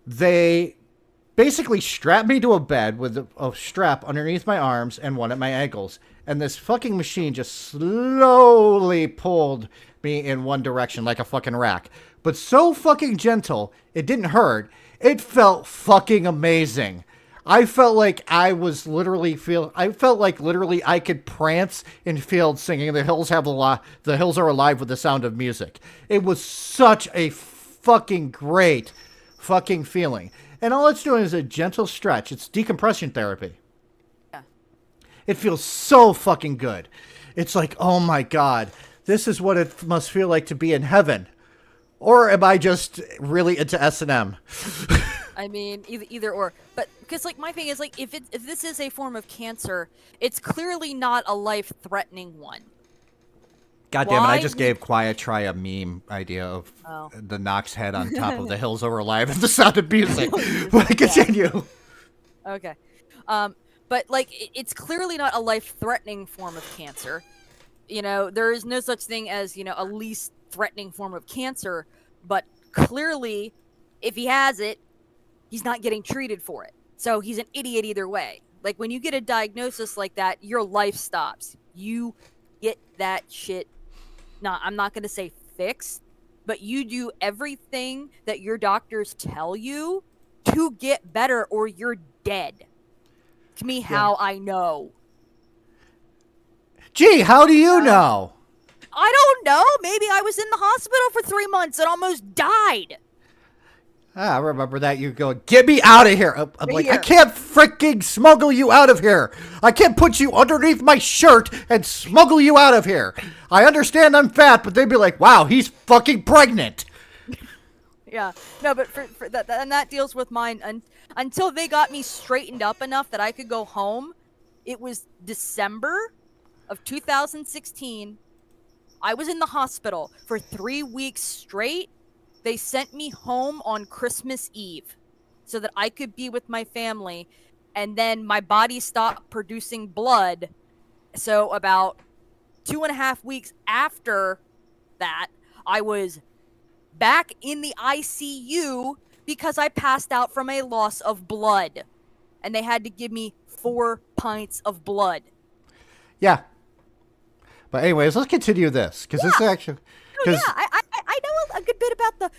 They basically strapped me to a bed with a strap underneath my arms and one at my ankles. And this fucking machine just slowly pulled me in one direction like a fucking rack. But so fucking gentle, it didn't hurt. It felt fucking amazing. I felt like I could prance in fields singing "The Hills Are Alive" with the sound of music. It was such a fucking great fucking feeling. And all it's doing is a gentle stretch. It's decompression therapy. Yeah. It feels so fucking good. It's like, oh my God, this is what it must feel like to be in heaven. Or am I just really into S&M? I mean, either or. But because like my thing is like if this is a form of cancer, it's clearly not a life-threatening one. God damn it! I Why just would- gave Quiet Try a meme idea of Oh. the Nox head on top of the hills over alive and the sound of music. Music, But yeah. continue. Okay. But like it's clearly not a life-threatening form of cancer. You know, there is no such thing as, a least threatening form of cancer, but clearly if he has it, he's not getting treated for it. So he's an idiot either way. Like when you get a diagnosis like that, your life stops. You get that shit. I'm not going to say fixed, but you do everything that your doctors tell you to get better or you're dead. To me, how I know. Gee, how do you know? I don't know. Maybe I was in the hospital for 3 months and almost died. I remember that. You go, get me out of here. I'm like, I Here. can't freaking smuggle you out of here. I can't put you underneath my shirt and smuggle you out of here. I understand I'm fat, but they'd be like, wow, he's fucking pregnant. Yeah. No, but for that, and that deals with mine. Until they got me straightened up enough that I could go home, it was December of 2016. I was in the hospital for 3 weeks straight. They sent me home on Christmas Eve so that I could be with my family. And then my body stopped producing blood. So about 2.5 weeks after that, I was back in the ICU because I passed out from a loss of blood. And they had to give me 4 pints of blood. Yeah. But anyways, let's continue this because this is actually. Oh, yeah, I know a good bit about the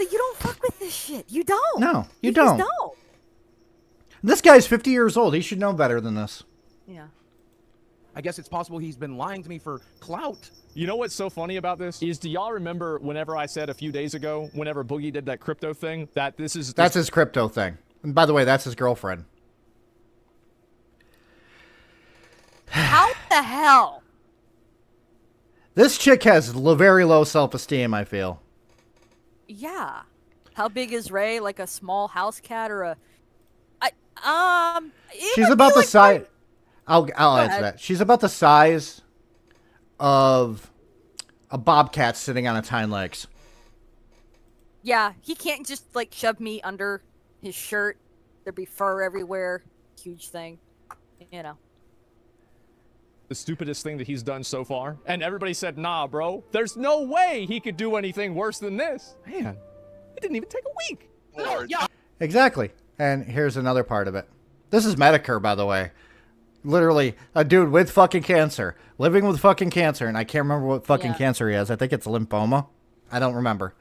you don't fuck with this shit. You don't. No, you just don't. don't. This guy's 50 years old. He should know better than this. Yeah. I guess it's possible he's been lying to me for clout. You know what's so funny about this is, do y'all remember whenever I said a few days ago, whenever Boogie did that crypto thing, that That's his crypto thing. And by the way, that's his girlfriend. How the hell? This chick has very low self-esteem, I feel. Yeah. How big is Ray? Like a small house cat or a? She's about the size. I'll answer ahead. that. She's about the size of a bobcat sitting on its hind legs. Yeah, he can't just like shove me under his shirt. There'd be fur everywhere. Huge thing. You know. the stupidest thing that he's done so far. And everybody said, nah, bro, there's no way he could do anything worse than this. Man, it didn't even take a week. Yeah. Exactly. And here's another part of it. This is Medicare, by the way. Literally, a dude with fucking cancer, living with fucking cancer, and I can't remember what fucking cancer he has. I think it's lymphoma. I don't remember.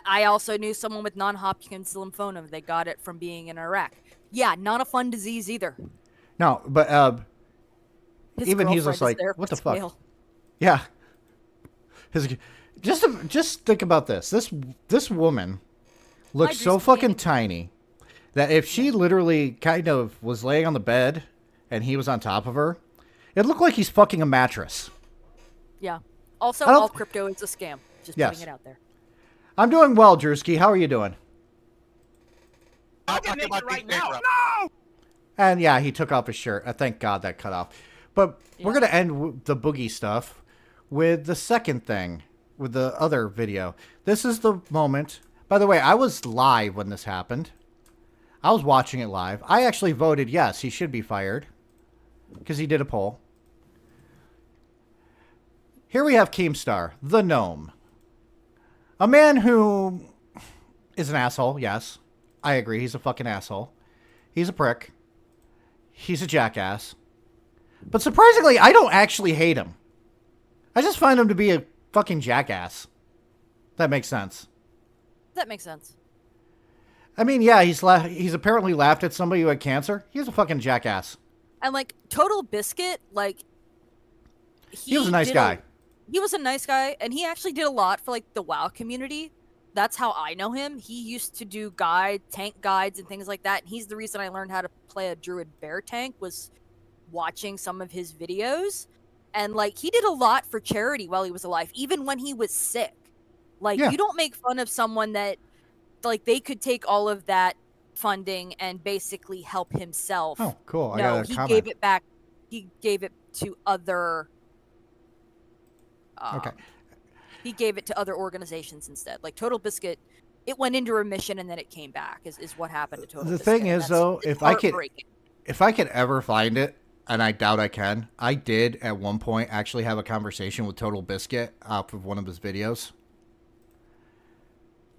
I also knew someone with non-Hodgkin's lymphoma. They got it from being in Iraq. Yeah, not a fun disease either. No, but His even he's girlfriend just like, is there what the for fuck? scale. Yeah. Just think about this. This woman looks so fucking tiny that if she literally kind of was laying on the bed and he was on top of her, it looked like he's fucking a mattress. Yeah. Also, I don't- all crypto is a scam. Just Yes. putting it out there. I'm doing well, Drewski. How are you doing? I'm talking about right now. And yeah, he took off his shirt. Thank God that cut off. But we're going to end the boogie stuff with the second thing, with the other video. This is the moment. By the way, I was live when this happened. I was watching it live. I actually voted yes, he should be fired. Because he did a poll. Here we have Keemstar, the gnome. A man who is an asshole, yes. I agree, he's a fucking asshole. He's a prick. He's a jackass. But surprisingly, I don't actually hate him. I just find him to be a fucking jackass. That makes sense. That makes sense. I mean, yeah, he's apparently laughed at somebody who had cancer. He's a fucking jackass. And like Total Biscuit, like He was a nice guy. He was a nice guy, and he actually did a lot for like the WoW community. That's how I know him. He used to do tank guides and things like that. And he's the reason I learned how to play a druid bear tank, was watching some of his videos. And like he did a lot for charity while he was alive, even when he was sick. Like you don't make fun of someone that like they could take all of that funding and basically help himself. Oh, cool. I No, got a he comment. gave it back. He gave it to other. Okay. He gave it to other organizations instead. Like Total Biscuit, it went into remission and then it came back. Is what happened to Total The Biscuit. thing is, though, if I could ever find it, and I doubt I can, I did at one point actually have a conversation with Total Biscuit off of one of his videos.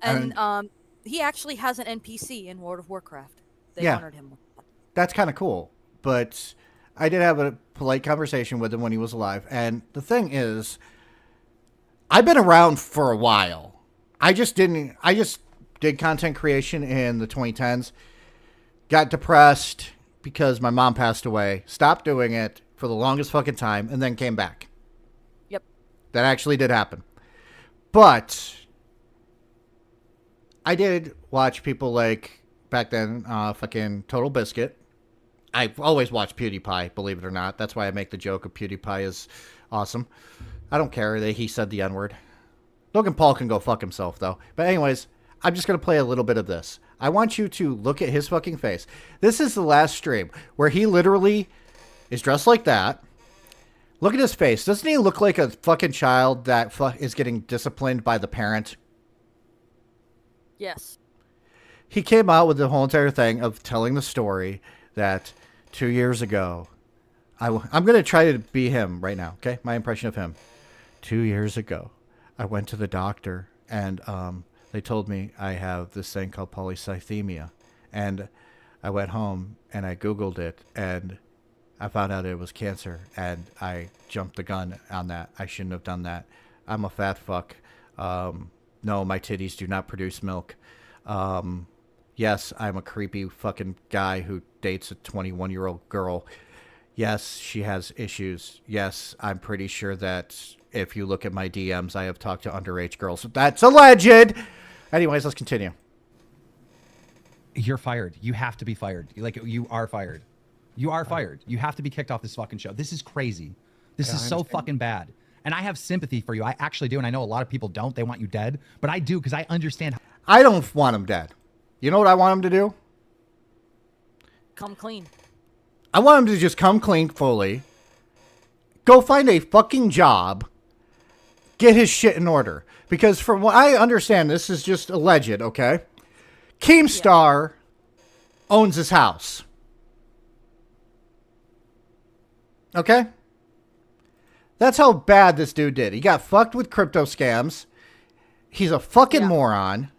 And he actually has an NPC in World of Warcraft. They Yeah. honored him. That's kind of cool. But I did have a polite conversation with him when he was alive. And the thing is, I've been around for a while. I just did content creation in the 2010s. Got depressed because my mom passed away. Stopped doing it for the longest fucking time and then came back. Yep. That actually did happen. But I did watch people like back then, fucking Total Biscuit. I've always watched PewDiePie, believe it or not. That's why I make the joke of PewDiePie is awesome. I don't care that he said the N-word. Logan Paul can go fuck himself, though. But anyways, I'm just going to play a little bit of this. I want you to look at his fucking face. This is the last stream where he literally is dressed like that. Look at his face. Doesn't he look like a fucking child that is getting disciplined by the parent? Yes. He came out with the whole entire thing of telling the story that 2 years ago, I'm going to try to be him right now, okay? My impression of him. 2 years ago, I went to the doctor and they told me I have this thing called polycythemia. And I went home and I Googled it and I found out it was cancer and I jumped the gun on that. I shouldn't have done that. I'm a fat fuck. No, my titties do not produce milk. Yes, I'm a creepy fucking guy who dates a 21-year-old girl. Yes, she has issues. Yes, I'm pretty sure that if you look at my DMs, I have talked to underage girls. That's alleged. Anyways, let's continue. You're fired. You have to be fired. You are fired. You are fired. You have to be kicked off this fucking show. This is crazy. This is so fucking bad. And I have sympathy for you. I actually do. And I know a lot of people don't. They want you dead. But I do because I understand. I don't want him dead. You know what I want him to do? Come clean. I want him to just come clean fully. Go find a fucking job. Get his shit in order. Because from what I understand, this is just alleged, okay? Keemstar owns his house. Okay? That's how bad this dude did. He got fucked with crypto scams. He's a fucking moron.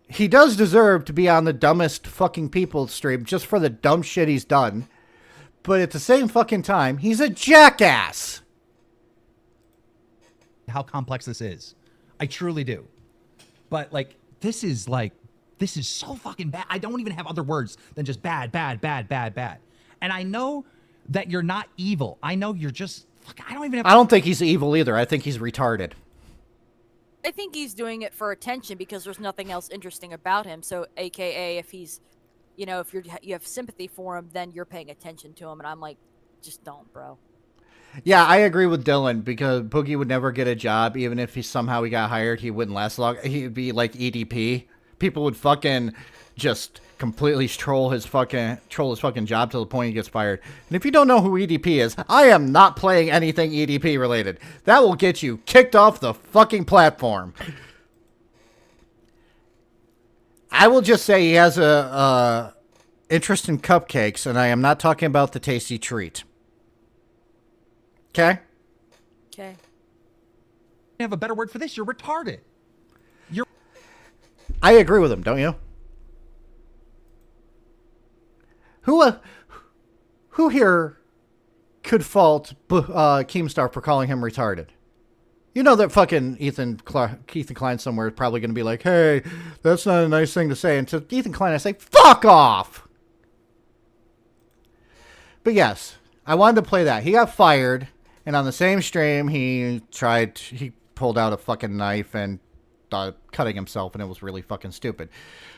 He does deserve to be on the dumbest fucking people stream just for the dumb shit he's done. But at the same fucking time, he's a jackass. How complex this is. I truly do. But this is so fucking bad. I don't even have other words than just bad, bad, bad, bad, bad. And I know that you're not evil. I know you're just, I don't think he's evil either. I think he's retarded. I think he's doing it for attention because there's nothing else interesting about him. So, AKA, if he's, if you have sympathy for him, then you're paying attention to him. And I'm like, just don't, bro. Yeah, I agree with Dylan because Boogie would never get a job. Even if he got hired, he wouldn't last long. He'd be like EDP. People would fucking just completely troll his fucking job to the point he gets fired. And if you don't know who EDP is, I am not playing anything EDP related. That will get you kicked off the fucking platform. I will just say he has a interest in cupcakes, and I am not talking about the tasty treat. Okay? Okay. I have a better word for this. You're retarded. I agree with him, don't you? Who here could fault Keemstar for calling him retarded? You know that fucking Ethan Klein somewhere is probably going to be like, hey, that's not a nice thing to say. And to Ethan Klein, I say, fuck off! But yes, I wanted to play that. He got fired, and on the same stream, he pulled out a fucking knife and cutting himself, and it was really fucking stupid.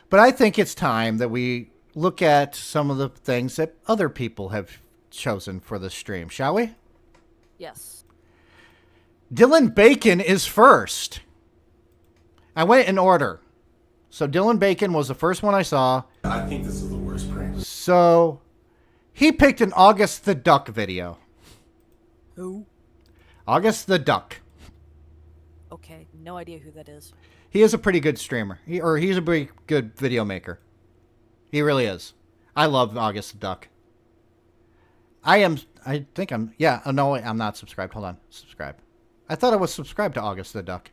But I think it's time that we look at some of the things that other people have chosen for the stream, shall we? Yes. Dylan Bacon is first. I went in order. So Dylan Bacon was the first one I saw. I think this is the worst prank. So he picked an August the Duck video. Who? August the Duck. Okay, no idea who that is. He is a pretty good streamer. He's a pretty good video maker. He really is. I love August the Duck. I'm not subscribed. Hold on. Subscribe. I thought I was subscribed to August the Duck.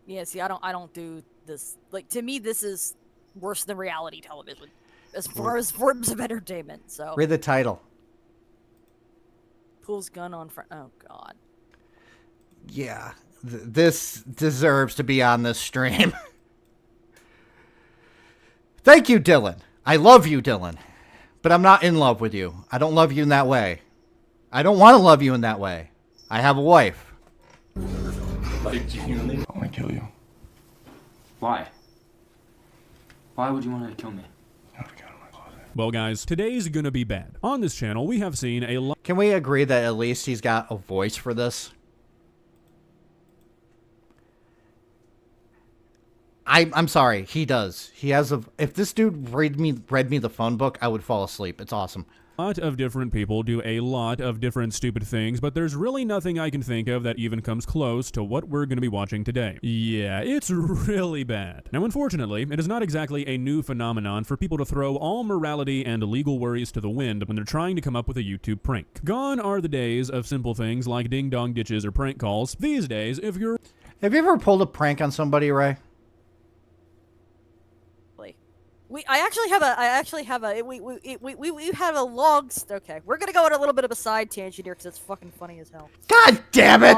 Yeah, see, I don't do this. Like, to me, this is worse than reality television as far as forms of entertainment. So Read the title. pulls gun on front. Oh God. Yeah, this deserves to be on this stream. Thank you, Dylan. I love you, Dylan. But I'm not in love with you. I don't love you in that way. I don't want to love you in that way. I have a wife. Like, genuinely, I want to kill you. Why? Why would you want to kill me? Well, guys, today's gonna be bad. On this channel, we have seen a lot. Can we agree that at least he's got a voice for this? I'm sorry, he does. He has a. If this dude read me the phone book, I would fall asleep. It's awesome. Lot of different people do a lot of different stupid things, but there's really nothing I can think of that even comes close to what we're going to be watching today. Yeah, it's really bad. Now, unfortunately, it is not exactly a new phenomenon for people to throw all morality and legal worries to the wind when they're trying to come up with a YouTube prank. Gone are the days of simple things like ding-dong ditches or prank calls. These days, if you're... Have you ever pulled a prank on somebody, Ray? I actually have a we have a long okay, we're gonna go on a little bit of a side tangent here because it's fucking funny as hell. God damn it!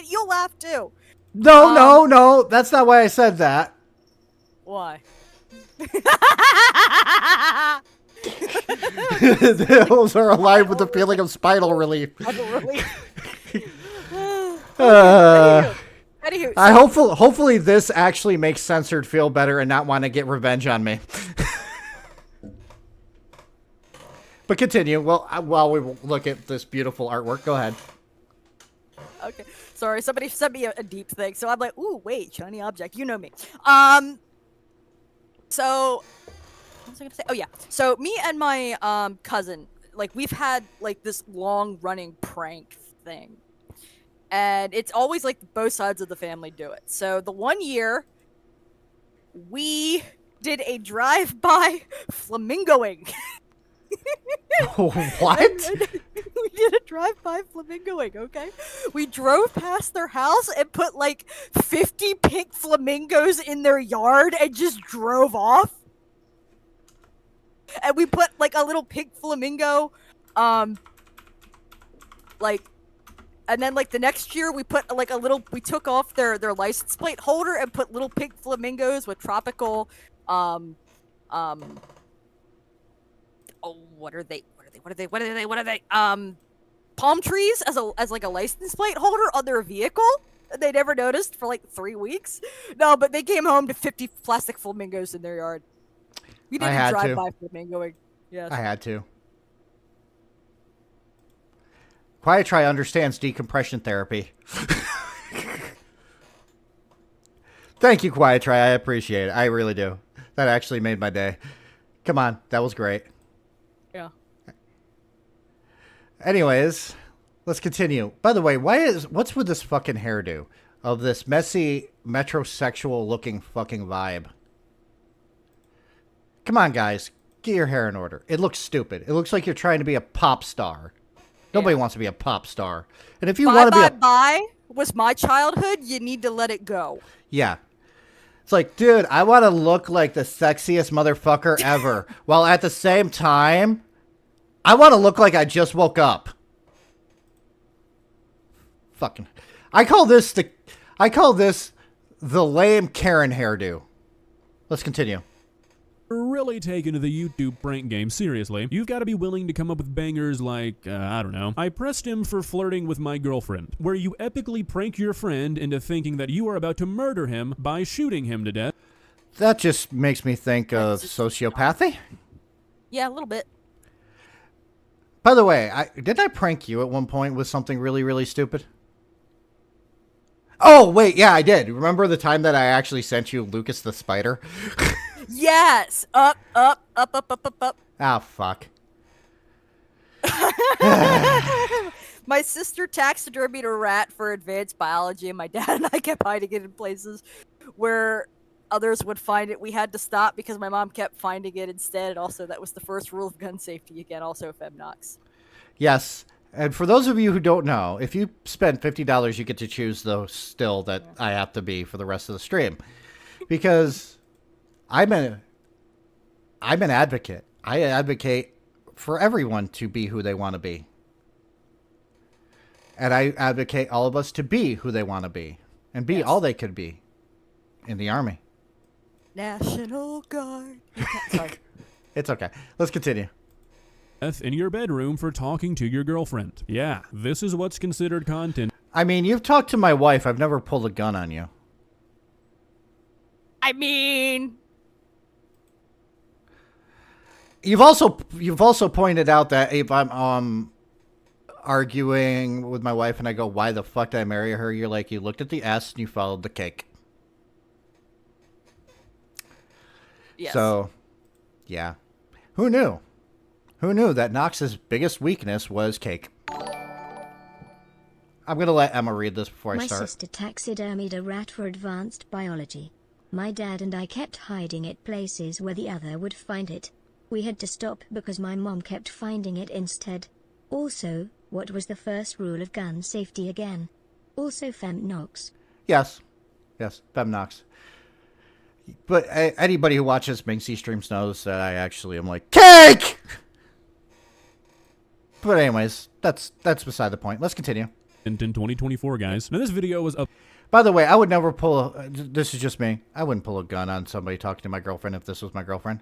You'll laugh too. No, that's not why I said that. Why? Those are alive with the feeling of spinal relief. Anywho, I hopefully this actually makes Censored feel better and not want to get revenge on me. But continue. Well, while we look at this beautiful artwork, go ahead. Okay, sorry. Somebody sent me a deep thing, so I'm like, ooh, wait, shiny object. You know me. So what was I gonna say? Oh yeah. So me and my cousin, like, we've had like this long running prank thing. And it's always like both sides of the family do it. So the one year, we did a drive-by flamingoing. What? We did a drive-by flamingoing, okay? We drove past their house and put like 50 pink flamingos in their yard and just drove off. And we put like a little pink flamingo, and then, like, the next year, we put, like, we took off their license plate holder and put little pink flamingos with tropical, oh, what are they? Palm trees as like a license plate holder on their vehicle. They never noticed for, like, 3 weeks. No, but they came home to 50 plastic flamingos in their yard. We didn't drive by flamingoing. Yes. I had to. Quiet Try understands decompression therapy. Thank you, Quiet Try. I appreciate it. I really do. That actually made my day. Come on. That was great. Yeah. Anyways, let's continue. By the way, what's with this fucking hairdo of this messy metrosexual looking fucking vibe? Come on, guys. Get your hair in order. It looks stupid. It looks like you're trying to be a pop star. Nobody wants to be a pop star. And if you want to be Bye was my childhood, you need to let it go. Yeah. It's like, dude, I want to look like the sexiest motherfucker ever. While at the same time, I want to look like I just woke up. Fucking. I call this the lame Karen hairdo. Let's continue. Really taking the YouTube prank game seriously, you've got to be willing to come up with bangers like, I don't know, I pressed him for flirting with my girlfriend, where you epically prank your friend into thinking that you are about to murder him by shooting him to death. That just makes me think of sociopathy. Yeah, a little bit. By the way, didn't I prank you at one point with something really, really stupid? Oh, wait, yeah, I did. Remember the time that I actually sent you Lucas the Spider? Yes. Up, up, up, up, up, up, up. Ah, fuck. My sister taxidermied a rat for advanced biology, and my dad and I kept hiding it in places where others would find it. We had to stop because my mom kept finding it instead. And also, that was the first rule of gun safety. Again, also FemNox. Yes. And for those of you who don't know, if you spend $50, you get to choose the still that I have to be for the rest of the stream. Because I'm an advocate. I advocate for everyone to be who they want to be. And I advocate all of us to be who they want to be. And be all they could be in the Army. National Guard. Sorry. It's okay. Let's continue. In your bedroom for talking to your girlfriend. Yeah, this is what's considered content. I mean, you've talked to my wife. I've never pulled a gun on you. I mean, You've also pointed out that if I'm arguing with my wife and I go, why the fuck did I marry her? You're like, you looked at the S and you followed the cake. yes. So, yeah. Who knew? Who knew that Nox's biggest weakness was cake? I'm going to let Emma read this before I My start. sister taxidermied a rat for advanced biology. My dad and I kept hiding it places where the other would find it. We had to stop because my mom kept finding it instead. Also, what was the first rule of gun safety again? Also FemNox. Yes. Yes, FemNox. But anybody who watches Minxie streams knows that I actually am like, cake! But anyways, that's beside the point. Let's continue. In 2024, guys. Now, this video was up. By the way, I would never pull this is just me. I wouldn't pull a gun on somebody talking to my girlfriend if this was my girlfriend.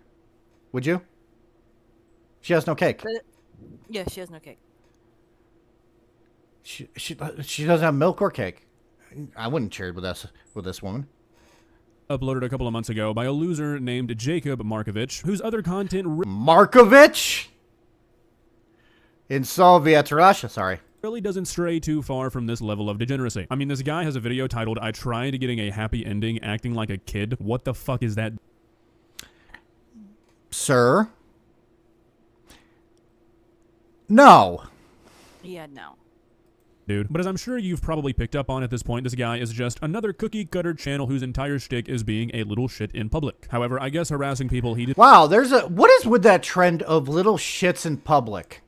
Would you? She has no cake. Yeah, she has no cake. She doesn't have milk or cake. I wouldn't share it with this woman. Uploaded a couple of months ago by a loser named Jacob Markovich, whose other content Markovich? In Soviet Russia, sorry. really doesn't stray too far from this level of degeneracy. I mean, this guy has a video titled, I tried getting a happy ending acting like a kid. What the fuck is that? Sir? No. Yeah, no. Dude. But as I'm sure you've probably picked up on at this point, this guy is just another cookie cutter channel whose entire shtick is being a little shit in public. However, I guess harassing people he did. Wow, what is with that trend of little shits in public?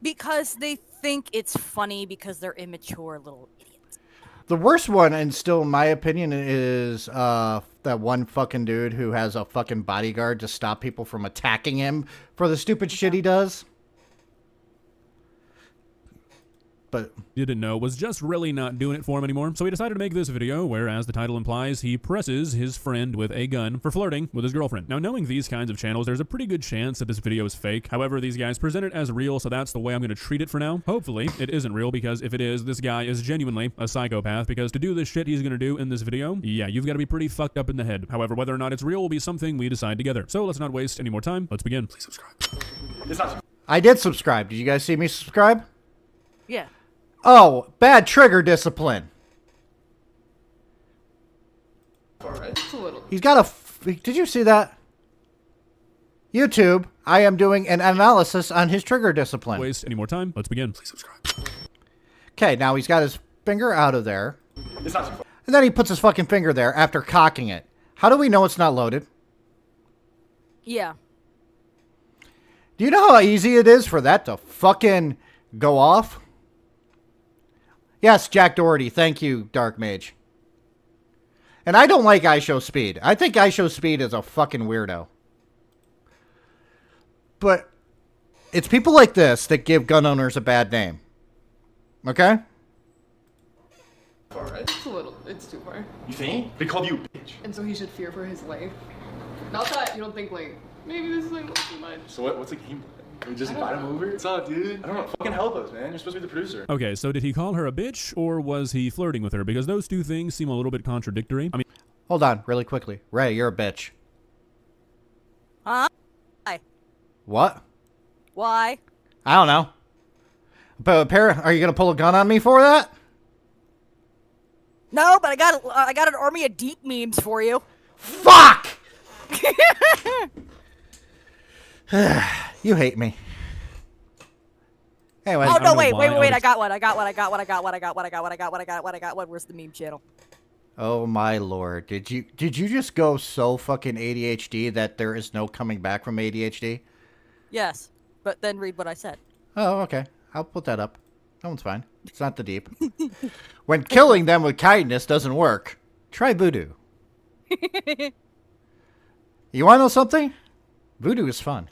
Because they think it's funny because they're immature little idiots. The worst one, and still in my opinion, is that one fucking dude who has a fucking bodyguard to stop people from attacking him for the stupid shit he does. But didn't know was just really not doing it for him anymore, so he decided to make this video where, as the title implies, he presses his friend with a gun for flirting with his girlfriend. Now, knowing these kinds of channels, there's a pretty good chance that this video is fake. However, these guys present it as real, so that's the way I'm going to treat it for now. Hopefully, it isn't real, because if it is, this guy is genuinely a psychopath, because to do this shit he's going to do in this video, yeah, you've got to be pretty fucked up in the head. However, whether or not it's real will be something we decide together. So let's not waste any more time. Let's begin. Please subscribe. I did subscribe. Did you guys see me subscribe? Yeah. Oh, bad trigger discipline. He's got a... Did you see that? YouTube, I am doing an analysis on his trigger discipline. Waste any more time. Let's begin. Please subscribe. Okay, now he's got his finger out of there. And then he puts his fucking finger there after cocking it. How do we know it's not loaded? Yeah. Do you know how easy it is for that to fucking go off? Yes, Jack Doherty. Thank you, Dark Mage. And I don't like IShowSpeed. I think IShowSpeed is a fucking weirdo. But it's people like this that give gun owners a bad name. Okay? It's too far. You think? They called you a bitch. And so he should fear for his life. Not that you don't think, like, maybe this is like too much. So what's the game plan? We just invite him over? What's up, dude? I don't know. Fucking help us, man. You're supposed to be the producer. Okay, so did he call her a bitch, or was he flirting with her? Because those two things seem a little bit contradictory. I mean, hold on, really quickly. Ray, you're a bitch. Huh? Why? What? Why? I don't know. But are you gonna pull a gun on me for that? No, but I got an army of deep memes for you. Fuck! You hate me. Anyway. Oh no! Wait! why, I got one. Where's the meme channel? Oh my lord! Did you just go so fucking ADHD that there is no coming back from ADHD? Yes, but then read what I said. Oh, okay. I'll put that up. That one's fine. It's not the deep. When killing them with kindness doesn't work, try voodoo. You want to know something? Voodoo is fun.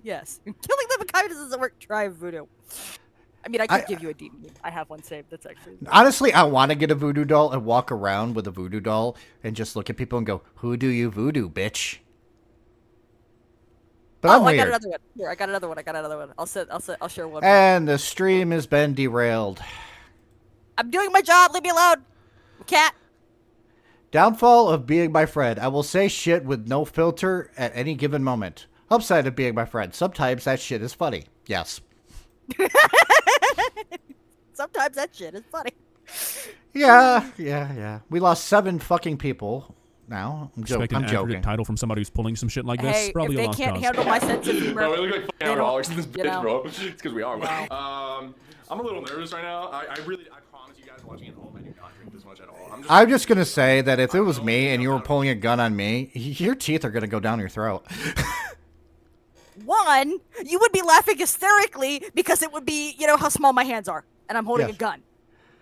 Yes, killing them with kindness doesn't work. Try voodoo. I mean, I could give you a deep meme. I have one saved. That's actually. Honestly, I want to get a voodoo doll and walk around with a voodoo doll and just look at people and go, "Who do you voodoo, bitch?" But I'm weird. I got another one. Here, I got another one. I'll share one. And the stream has been derailed. I'm doing my job. Leave me alone, cat. Downfall of being my friend. I will say shit with no filter at any given moment. Upside of being my friend. Sometimes that shit is funny. Yes. Sometimes that shit is funny. Yeah. We lost 7 fucking people. Now I'm joking. Expect an accurate title from somebody who's pulling some shit like this. Hey, Probably if a they lost can't cause. handle my sense of humor, Bro, we look like fucking dollars in this bitch, bro. It's because we are. Wow. I'm a little nervous right now. I promise you guys watching at home, I do not drink this much at all. I'm just gonna say that if it was me and you were pulling a gun on me, your teeth are gonna go down your throat. One, you would be laughing hysterically because it would be, you know, how small my hands are, and I'm holding a gun.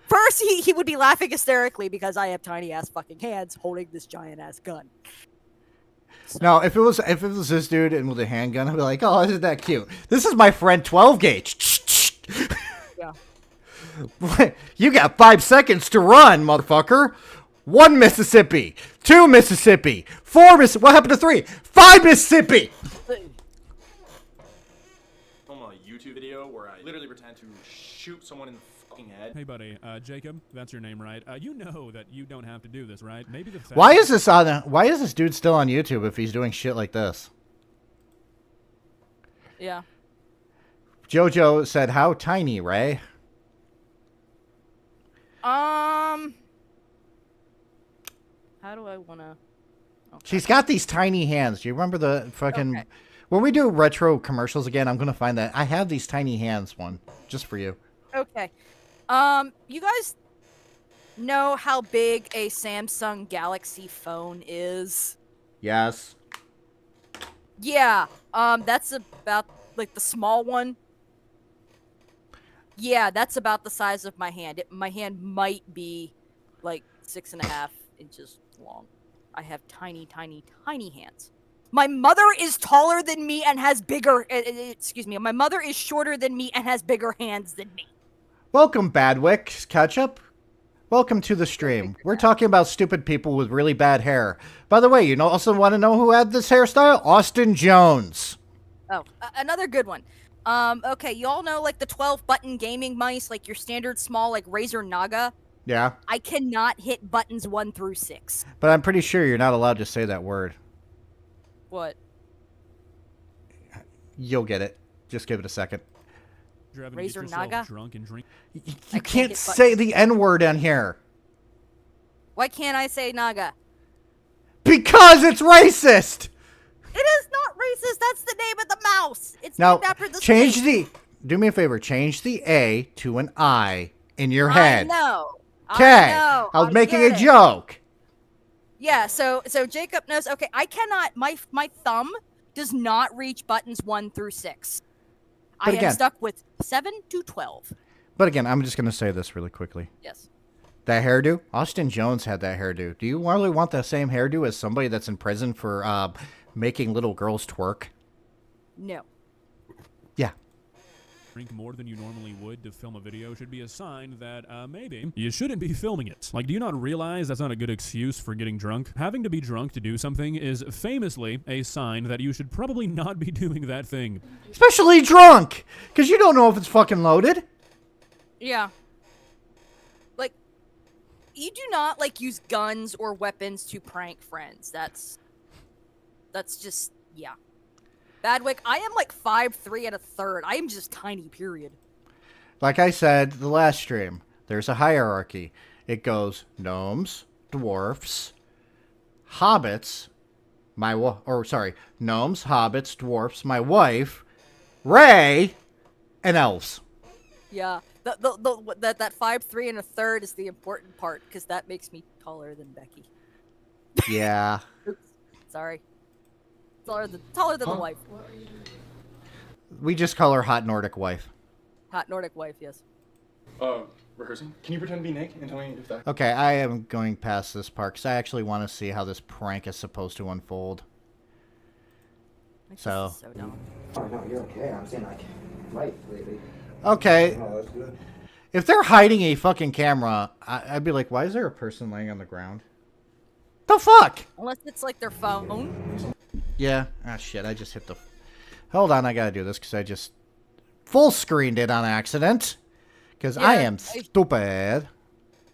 First, he would be laughing hysterically because I have tiny ass fucking hands holding this giant ass gun. No, if it was this dude and with a handgun, I'd be like, oh, isn't that cute? This is my friend 12 gauge. Yeah. You got 5 seconds to run, motherfucker. 1 Mississippi, 2 Mississippi, 4 Mississippi. What happened to 3? 5 Mississippi. Film a YouTube video where I literally pretend to shoot someone in the fucking head. Hey, buddy, Jacob, that's your name, right? You know that you don't have to do this, right? Maybe the. Why is this dude still on YouTube if he's doing shit like this? Yeah. Jojo said, "How tiny, Ray?" How do I wanna? Okay. She's got these tiny hands. Do you remember the fucking? Okay. When we do retro commercials again, I'm gonna find that I have these tiny hands one just for you. Okay. You guys know how big a Samsung Galaxy phone is? Yes. Yeah. That's about like the small one. Yeah, that's about the size of my hand. My hand might be like 6.5 inches long. I have tiny, tiny, tiny hands. My mother is taller than me and has bigger. Excuse me. My mother is shorter than me and has bigger hands than me. Welcome, Badwick Ketchup. Welcome to the stream. We're talking about stupid people with really bad hair. By the way, you also want to know who had this hairstyle? Austin Jones. Oh, another good one. Okay, you all know like the 12-button gaming mice, like your standard small, like Razer Naga. Yeah. I cannot hit buttons 1 through 6. But I'm pretty sure you're not allowed to say that word. What? You'll get it. Just give it a second. Razer Naga? Drunk and drink. You can't say the N-word on here. Why can't I say Naga? Because it's racist! It is not racist. That's the name of the mouse. It's now, named after the change snake. do me a favor. Change the A to an I in your head. I know. Okay. I was making a joke. Yeah, so Jacob knows. Okay, I cannot. My thumb does not reach buttons 1 through 6. But I am stuck with 7 to 12. But again, I'm just going to say this really quickly. Yes. That hairdo? Austin Jones had that hairdo. Do you really want the same hairdo as somebody that's in prison for making little girls twerk? No. Yeah. Drink more than you normally would to film a video should be a sign that maybe you shouldn't be filming it. Like, do you not realize that's not a good excuse for getting drunk? Having to be drunk to do something is famously a sign that you should probably not be doing that thing. Especially drunk! Because you don't know if it's fucking loaded. Yeah. Like, you do not, like, use guns or weapons to prank friends. That's just, yeah. Badwick, I am like 5'3" and a third. I am just tiny, period. Like I said the last stream, there's a hierarchy. It goes gnomes, dwarfs, hobbits, gnomes, hobbits, dwarfs, my wife, Ray, and elves. Yeah. That 5, 3, and a third is the important part because that makes me taller than Becky. Yeah. Oops. Sorry. Taller than the wife. We just call her Hot Nordic Wife. Hot Nordic wife, yes. Rehearsing? Can you pretend to be Nick and tell me if that... Okay, I am going past this part because I actually want to see how this prank is supposed to unfold. So dumb. Oh, no, you're okay. I'm saying, like, right lately. Okay. Oh, that's good. If they're hiding a fucking camera, I'd be like, why is there a person laying on the ground? The fuck? Unless it's like their phone. Yeah. Ah, shit. I just hit the... Hold on. I gotta do this because I just full screened it on accident. Because I am stupid.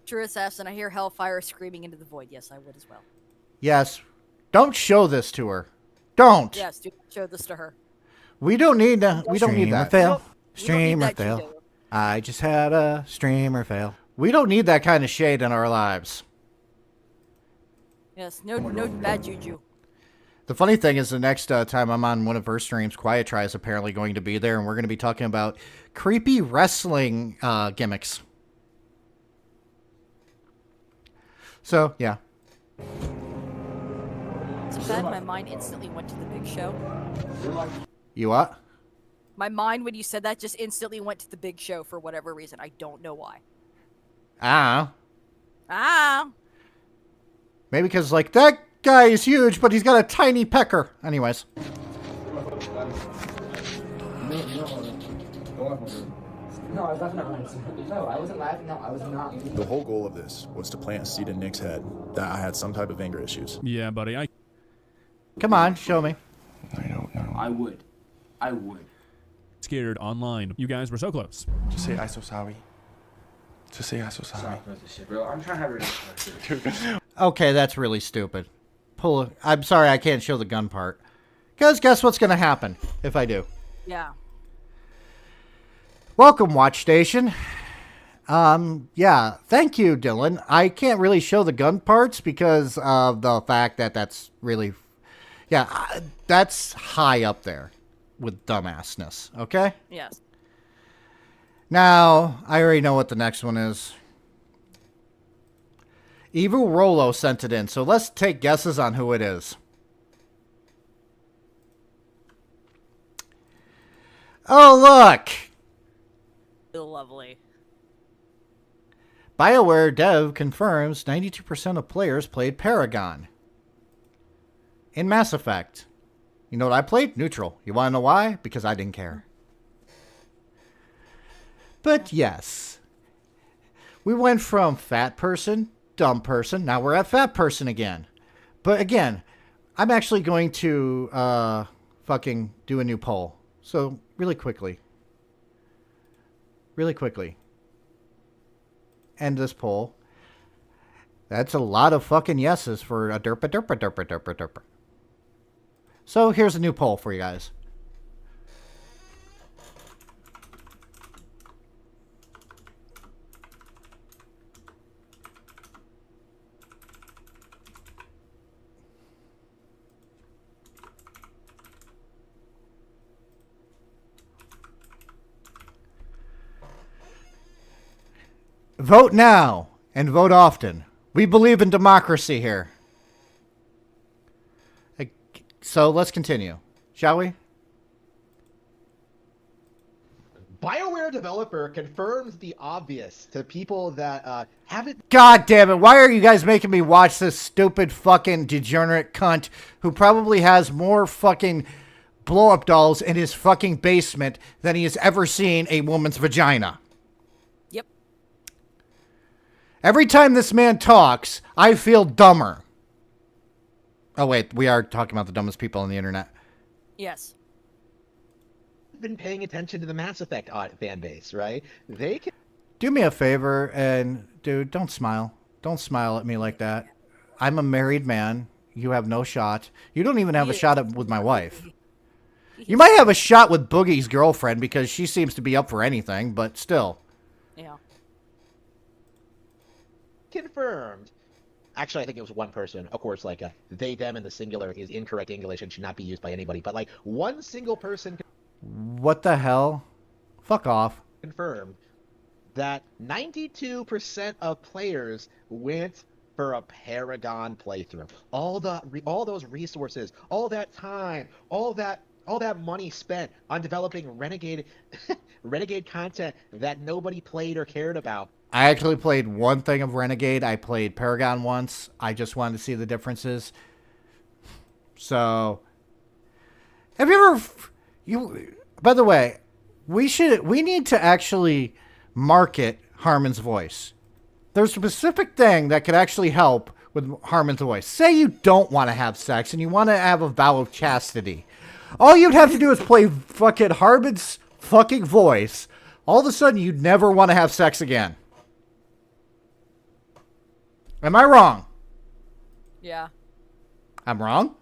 True assassin, I hear Hellfire screaming into the void. Yes, I would as well. Yes. Don't show this to her. Don't. Yes, do show this to her. We don't need that. We don't need that. Fail. Streamer that, fail. Judo. I just had a streamer fail. We don't need that kind of shade in our lives. Yes, no bad juju. The funny thing is the next time I'm on one of her streams, Quiet Try is apparently going to be there, and we're going to be talking about creepy wrestling gimmicks. So, yeah. So bad my mind instantly went to the Big Show. You what? My mind, when you said that, just instantly went to the Big Show for whatever reason. I don't know why. Maybe because, like, that guy is huge, but he's got a tiny pecker. Anyways. No, I was laughing at Ryan. No, I wasn't laughing. No, I was not. The whole goal of this was to plant a seed in Nick's head that I had some type of anger issues. Yeah, buddy. Come on, show me. I don't know. I would. Scared online. You guys were so close. Just say I'm so sorry. Just say I'm so sorry. Bro, I'm trying to have it. Okay, that's really stupid. I'm sorry I can't show the gun part. Because guess what's going to happen if I do? Yeah. Welcome, Watch Station. Yeah, thank you, Dylan. I can't really show the gun parts because of the fact that that's really... Yeah, that's high up there with dumbassness, okay? Yes. Now, I already know what the next one is. Evil Rolo sent it in, so let's take guesses on who it is. Oh, look! Lovely. BioWare dev confirms 92% of players played Paragon. In Mass Effect. You know what I played? Neutral. You want to know why? Because I didn't care. But yes. We went from fat person, dumb person, now we're at fat person again. But again, I'm actually going to fucking do a new poll. So, really quickly. End this poll. That's a lot of fucking yeses for a derpa. So here's a new poll for you guys. Vote now and vote often. We believe in democracy here. So let's continue, shall we? BioWare developer confirms the obvious to people that haven't... God damn it, why are you guys making me watch this stupid fucking degenerate cunt who probably has more fucking blow-up dolls in his fucking basement than he has ever seen a woman's vagina? Yep. Every time this man talks, I feel dumber. Oh, wait, we are talking about the dumbest people on the internet. Yes. Been paying attention to the Mass Effect fan base, right? They can... Do me a favor and, dude, don't smile. Don't smile at me like that. I'm a married man. You have no shot. You don't even have a shot with my wife. You might have a shot with Boogie's girlfriend because she seems to be up for anything, but still. Yeah. confirmed. Actually, I think it was one person. Of course, like they, them in the singular is incorrect English and should not be used by anybody. But like one single person What the hell? Fuck off. confirmed that 92% of players went for a Paragon playthrough. All those resources, all that time, all that money spent on developing Renegade Renegade content that nobody played or cared about. I actually played one thing of Renegade. I played Paragon once. I just wanted to see the differences. So, have you ever... By the way, we need to actually market Harmon's voice. There's a specific thing that could actually help with Harmon's voice. Say you don't want to have sex and you want to have a vow of chastity. All you'd have to do is play fucking Harmon's fucking voice. All of a sudden, you'd never want to have sex again. Am I wrong? Yeah. I'm wrong?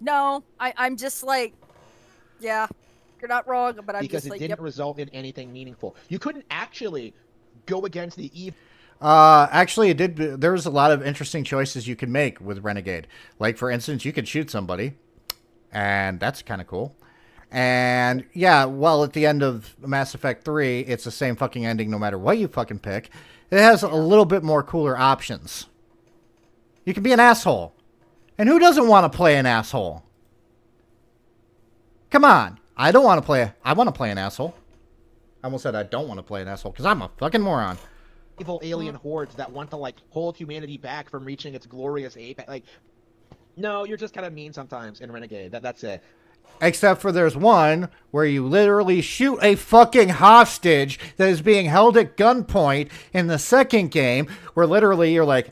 No, I'm just like, yeah, you're not wrong, but I'm because just like, it didn't yep. result in anything meaningful. You couldn't actually go against the evil. Actually, it did. There was a lot of interesting choices you could make with Renegade. Like, for instance, you could shoot somebody, and that's kind of cool. And yeah, well, at the end of Mass Effect 3, it's the same fucking ending no matter what you fucking pick. It has a little bit more cooler options. You can be an asshole. And who doesn't want to play an asshole? Come on. I don't want to play. I want to play an asshole. I almost said I don't want to play an asshole because I'm a fucking moron. Evil alien hordes that want to like hold humanity back from reaching its glorious apex. Like, no, you're just kind of mean sometimes in Renegade. That's it. Except for there's one where you literally shoot a fucking hostage that is being held at gunpoint in the second game, where literally you're like,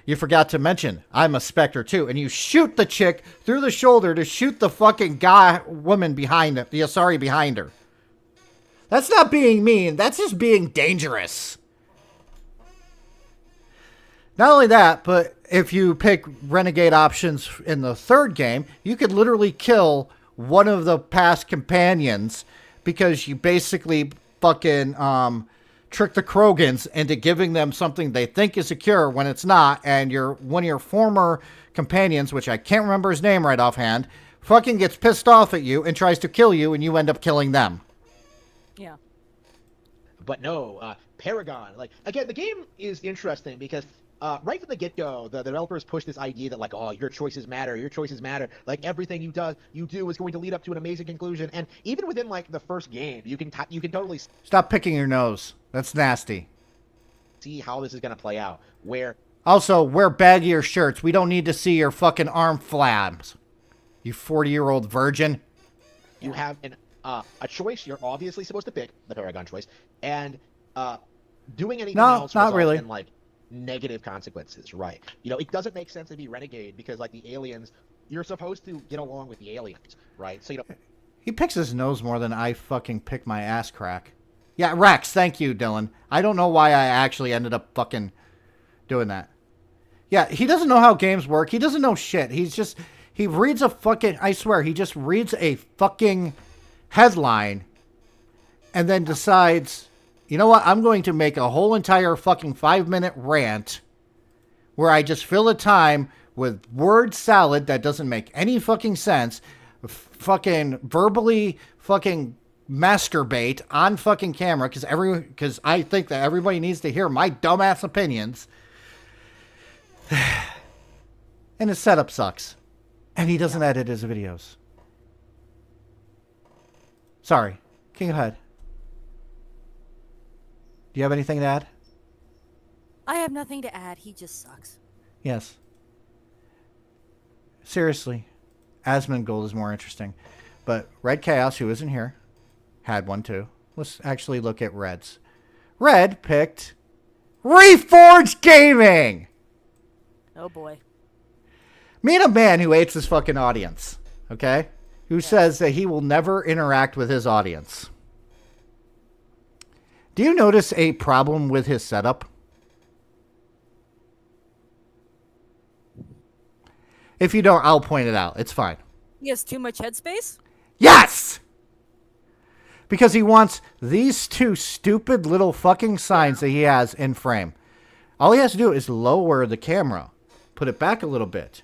you forgot to mention, I'm a Spectre too, and you shoot the chick through the shoulder to shoot the fucking woman behind it, the Asari behind her. That's not being mean, that's just being dangerous. Not only that, but if you pick Renegade options in the third game, you could literally kill one of the past companions because you basically fucking trick the Krogans into giving them something they think is secure when it's not, and one of your former companions, which I can't remember his name right offhand, fucking gets pissed off at you and tries to kill you, and you end up killing them. Yeah. But no, Paragon. Like, again, the game is interesting because right from the get-go, the developers push this idea that, like, oh, your choices matter, your choices matter. Like, everything you do is going to lead up to an amazing conclusion. And even within, like, the first game, you can totally Stop picking your nose. That's nasty. see how this is going to play out. Also, wear baggier shirts. We don't need to see your fucking arm flabs. You 40-year-old virgin. You have a choice you're obviously supposed to pick, the Paragon choice, and doing anything else not results really. in, like, negative consequences, right? You know, it doesn't make sense to be Renegade because, like, the aliens, you're supposed to get along with the aliens, right? So, you know, He picks his nose more than I fucking pick my ass crack. Yeah, Rex, thank you, Dylan. I don't know why I actually ended up fucking doing that. Yeah, he doesn't know how games work. He doesn't know shit. He reads a fucking, I swear, he just reads a fucking headline and then decides, you know what, I'm going to make a whole entire fucking 5-minute rant where I just fill the time with word salad that doesn't make any fucking sense, fucking verbally fucking masturbate on fucking camera because I think that everybody needs to hear my dumbass opinions. And his setup sucks. And he doesn't edit his videos. Sorry. Go ahead. Do you have anything to add? I have nothing to add. He just sucks. Yes. Seriously. Asmongold is more interesting. But Red Chaos, who isn't here, had one too. Let's actually look at Red's. Red picked Reforged Gaming! Oh boy. Meet a man who hates his fucking audience. Okay? Who says that he will never interact with his audience. Do you notice a problem with his setup? If you don't, I'll point it out. It's fine. He has too much headspace? Yes! Because he wants these two stupid little fucking signs that he has in frame. All he has to do is lower the camera, put it back a little bit,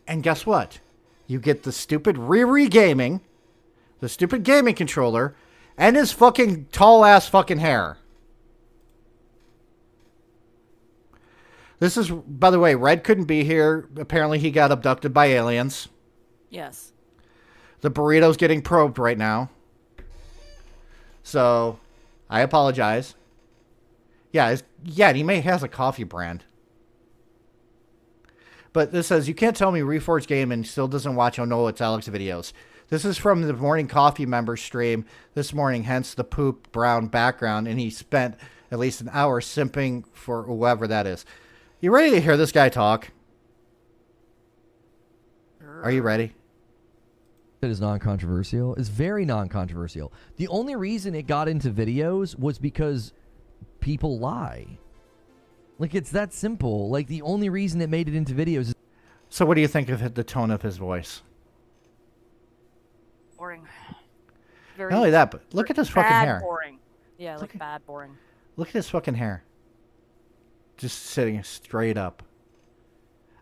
and guess what? You get the stupid Riri Gaming, the stupid gaming controller, and his fucking tall-ass fucking hair. This is, by the way, Red couldn't be here. Apparently he got abducted by aliens. Yes. The burrito's getting probed right now. So, I apologize. Yeah, and he has a coffee brand. But this says, you can't tell me Reforged Gaming still doesn't watch Oh No, It's Alex videos. This is from the Morning Coffee member stream this morning, hence the poop brown background, and he spent at least an hour simping for whoever that is. You ready to hear this guy talk? Are you ready? That is non-controversial. It's very non-controversial. The only reason it got into videos was because people lie. Like, it's that simple. Like, the only reason it made it into videos is... So what do you think of the tone of his voice? Boring. Very Not only that, but look at his fucking hair. Boring. Yeah, like bad boring. Look at his fucking hair. Just sitting straight up.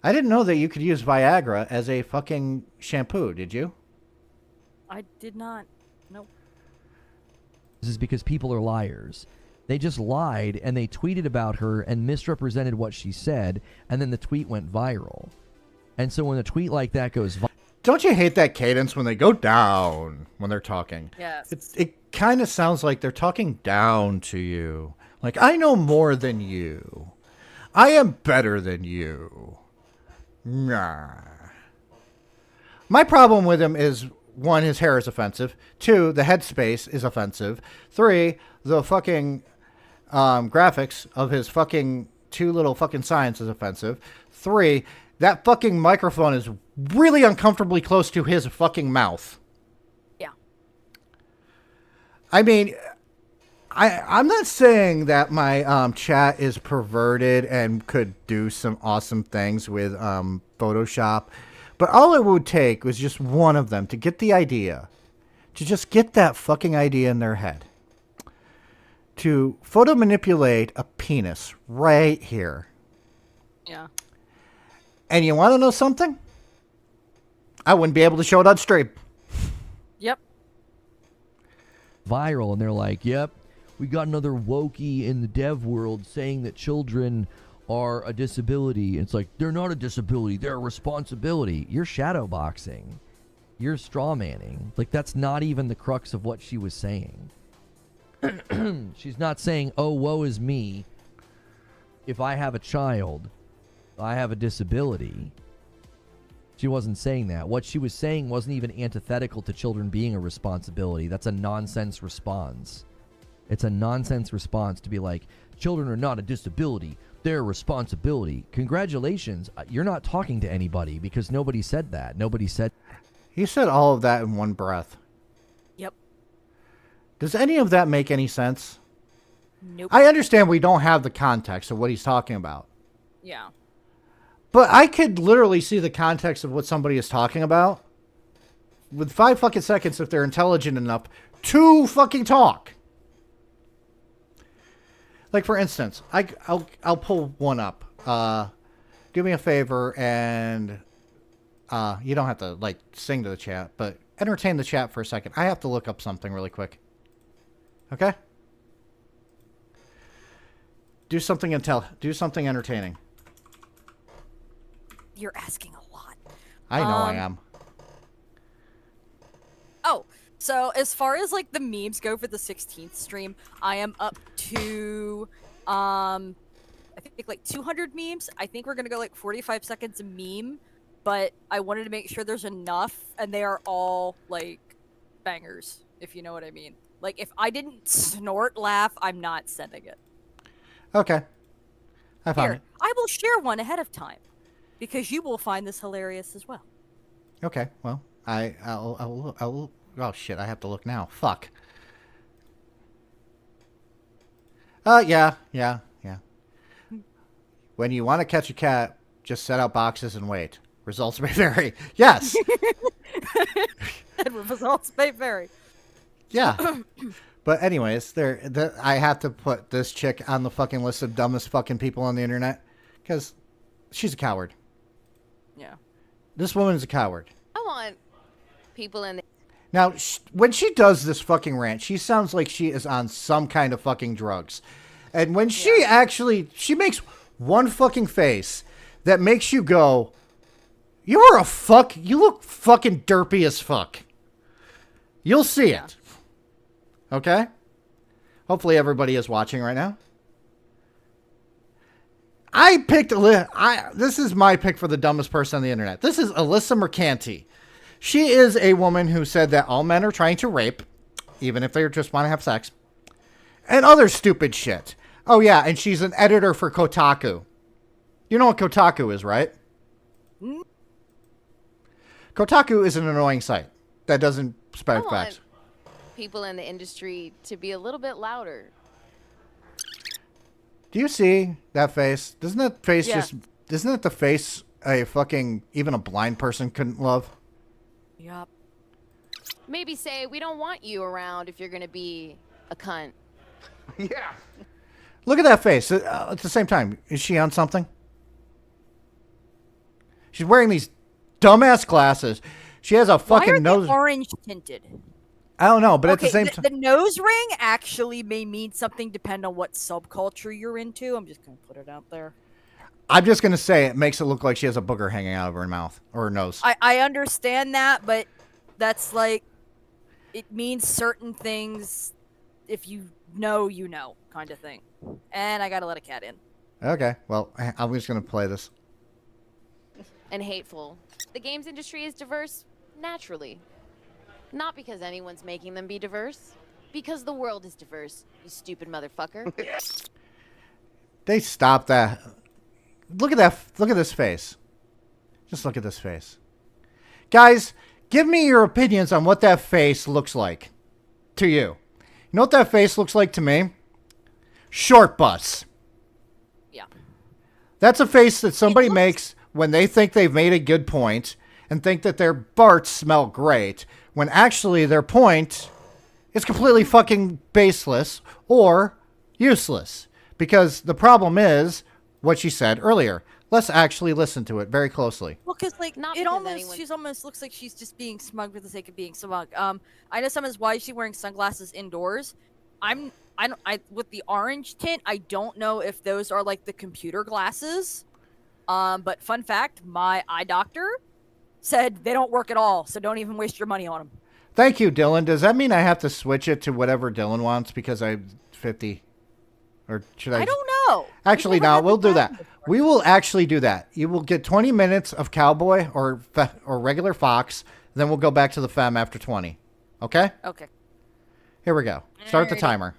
I didn't know that you could use Viagra as a fucking shampoo, did you? I did not. Nope. This is because people are liars. They just lied and they tweeted about her and misrepresented what she said, and then the tweet went viral. And so when a tweet like that goes viral... Don't you hate that cadence when they go down when they're talking? Yes. It kind of sounds like they're talking down to you. Like, I know more than you. I am better than you. Nah. My problem with him is, 1, his hair is offensive. 2, the headspace is offensive. 3, the fucking graphics of his fucking 2 little fucking signs is offensive. 3, that fucking microphone is really uncomfortably close to his fucking mouth. Yeah. I mean, I'm not saying that my chat is perverted and could do some awesome things with Photoshop, but all it would take was just one of them to get the idea, to just get that fucking idea in their head, to photo manipulate a penis right here. Yeah. And you want to know something? I wouldn't be able to show it on stream. Yep. viral, and they're like, yep, we got another wokey in the dev world saying that children are a disability. It's like, they're not a disability, they're a responsibility. You're shadowboxing. You're straw manning. Like, that's not even the crux of what she was saying. She's not saying, oh, woe is me. If I have a child, I have a disability. She wasn't saying that. What she was saying wasn't even antithetical to children being a responsibility. That's a nonsense response. It's a nonsense response to be like, children are not a disability, they're a responsibility. Congratulations, you're not talking to anybody because nobody said that. Nobody said... He said all of that in one breath. Yep. Does any of that make any sense? Nope. I understand we don't have the context of what he's talking about. Yeah. But I could literally see the context of what somebody is talking about with 5 fucking seconds if they're intelligent enough to fucking talk. Like, for instance, I'll pull one up. Do me a favor and you don't have to, like, sing to the chat, but entertain the chat for a second. I have to look up something really quick. Okay? Do something entertaining. You're asking a lot. I know I am. Oh, so as far as like the memes go for the 16th stream, I am up to I think like 200 memes. I think we're gonna go like 45 seconds a meme, but I wanted to make sure there's enough, and they are all like bangers, if you know what I mean. Like, if I didn't snort laugh, I'm not sending it. Okay. I found it. I will share one ahead of time, because you will find this hilarious as well. Okay, well, I'll oh shit, I have to look now. Fuck. Yeah. When you want to catch a cat, just set out boxes and wait. Results may vary. Yes. And results may vary. Yeah. But anyways, I have to put this chick on the fucking list of dumbest fucking people on the internet because she's a coward. Yeah. This woman is a coward. I want people in the... Now, when she does this fucking rant, she sounds like she is on some kind of fucking drugs. And when she makes one fucking face that makes you go, you look fucking derpy as fuck. You'll see it. Okay? Hopefully everybody is watching right now. This is my pick for the dumbest person on the internet. This is Alyssa Mercanti. She is a woman who said that all men are trying to rape, even if they just want to have sex, and other stupid shit. Oh yeah, and she's an editor for Kotaku. You know what Kotaku is, right? Kotaku is an annoying site that doesn't spread facts. People in the industry to be a little bit louder. Do you see that face? Doesn't that face isn't it the face a fucking, even a blind person couldn't love? Yup. Maybe say, we don't want you around if you're going to be a cunt. Yeah. Look at that face. At the same time, is she on something? She's wearing these dumbass glasses. She has a fucking nose. They orange tinted? I don't know, but at the same time, the nose ring actually may mean something depending on what subculture you're into. I'm just gonna put it out there. I'm just gonna say it makes it look like she has a booger hanging out of her mouth or her nose. I understand that, but that's like, it means certain things. If you know, kind of thing. And I gotta let a cat in. Okay, well, I'm just gonna play this. And hateful. The games industry is diverse naturally. Not because anyone's making them be diverse. Because the world is diverse, you stupid motherfucker. They stopped that. Look at that. Look at this face. Just look at this face. Guys, give me your opinions on what that face looks like to you. You know what that face looks like to me? Short bus. Yeah. That's a face that somebody makes when they think they've made a good point and think that their barts smell great, when actually their point is completely fucking baseless or useless. Because the problem is what she said earlier. Let's actually listen to it very closely. Well, because like Not it because almost, anyone- she's almost looks like she's just being smug for the sake of being smug. I know someone's why is she wearing sunglasses indoors. I with the orange tint, I don't know if those are like the computer glasses. But fun fact, my eye doctor said they don't work at all, so don't even waste your money on them. Thank you, Dylan. Does that mean I have to switch it to whatever Dylan wants because I'm 50? Or should I? I don't know. Actually, no, we'll do that. We will actually do that. You will get 20 minutes of Cowboy or regular Fox, then we'll go back to the Fem after 20. Okay? Okay. Here we go. Start the Alrighty. timer.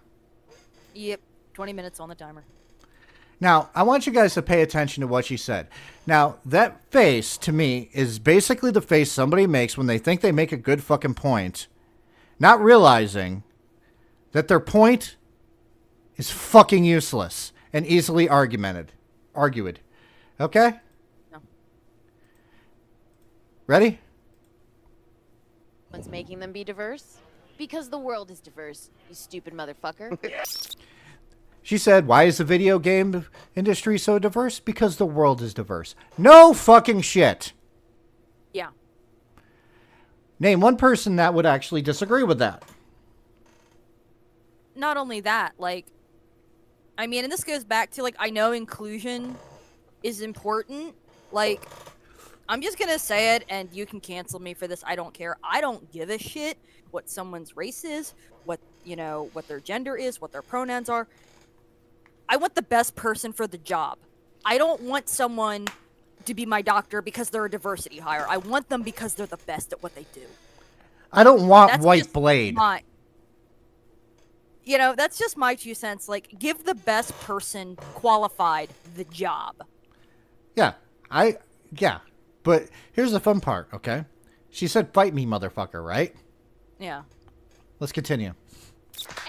Yep, 20 minutes on the timer. Now, I want you guys to pay attention to what she said. Now, that face, to me, is basically the face somebody makes when they think they make a good fucking point, not realizing that their point is fucking useless and easily argued. Okay? No. Ready? One's making them be diverse. Because the world is diverse, you stupid motherfucker. She said, why is the video game industry so diverse? Because the world is diverse. No fucking shit. Yeah. Name one person that would actually disagree with that. Not only that, like, I mean, and this goes back to, like, I know inclusion is important. Like, I'm just gonna say it, and you can cancel me for this. I don't care. I don't give a shit what someone's race is, what their gender is, what their pronouns are. I want the best person for the job. I don't want someone to be my doctor because they're a diversity hire. I want them because they're the best at what they do. I don't want That's White just Blade. That's just my 2 cents. Like, give the best person qualified the job. Yeah. But here's the fun part, okay? She said, fight me, motherfucker, right? Yeah. Let's continue.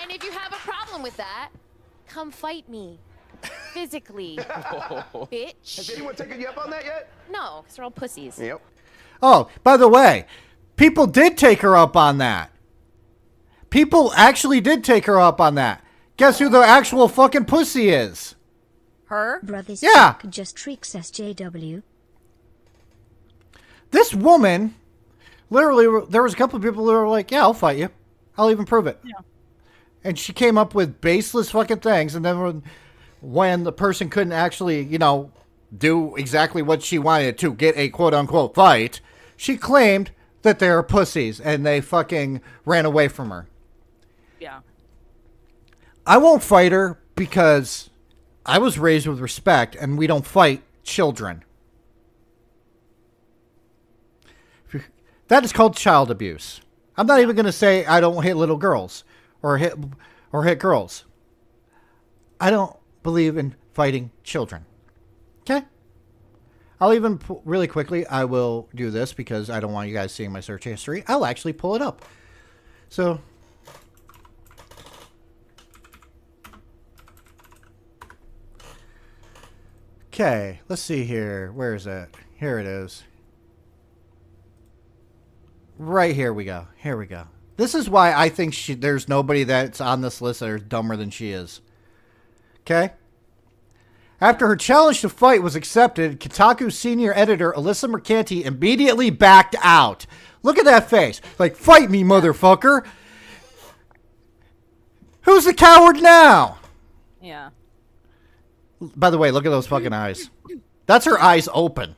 And if you have a problem with that, come fight me. Physically. Bitch. Has anyone taken you up on that yet? No, because they're all pussies. Yep. Oh, by the way, people did take her up on that. People actually did take her up on that. Guess who the actual fucking pussy is? Her? Brothers Yeah. just tricks SJW. This woman, literally, there was a couple of people who were like, yeah, I'll fight you. I'll even prove it. Yeah. And she came up with baseless fucking things. And then when the person couldn't actually, do exactly what she wanted to get a quote-unquote fight, she claimed that they're pussies and they fucking ran away from her. Yeah. I won't fight her because I was raised with respect and we don't fight children. That is called child abuse. I'm not even going to say I don't hit little girls or hit girls. I don't believe in fighting children. Okay? I'll even, really quickly, I will do this because I don't want you guys seeing my search history. I'll actually pull it up. So, okay, let's see here. Where is it? Here it is. Right, here we go. Here we go. This is why I think there's nobody that's on this list that is dumber than she is. Okay? After her challenge to fight was accepted, Kotaku's senior editor, Alyssa Mercanti, immediately backed out. Look at that face. Like, fight me, motherfucker. Who's the coward now? Yeah. By the way, look at those fucking eyes. That's her eyes open.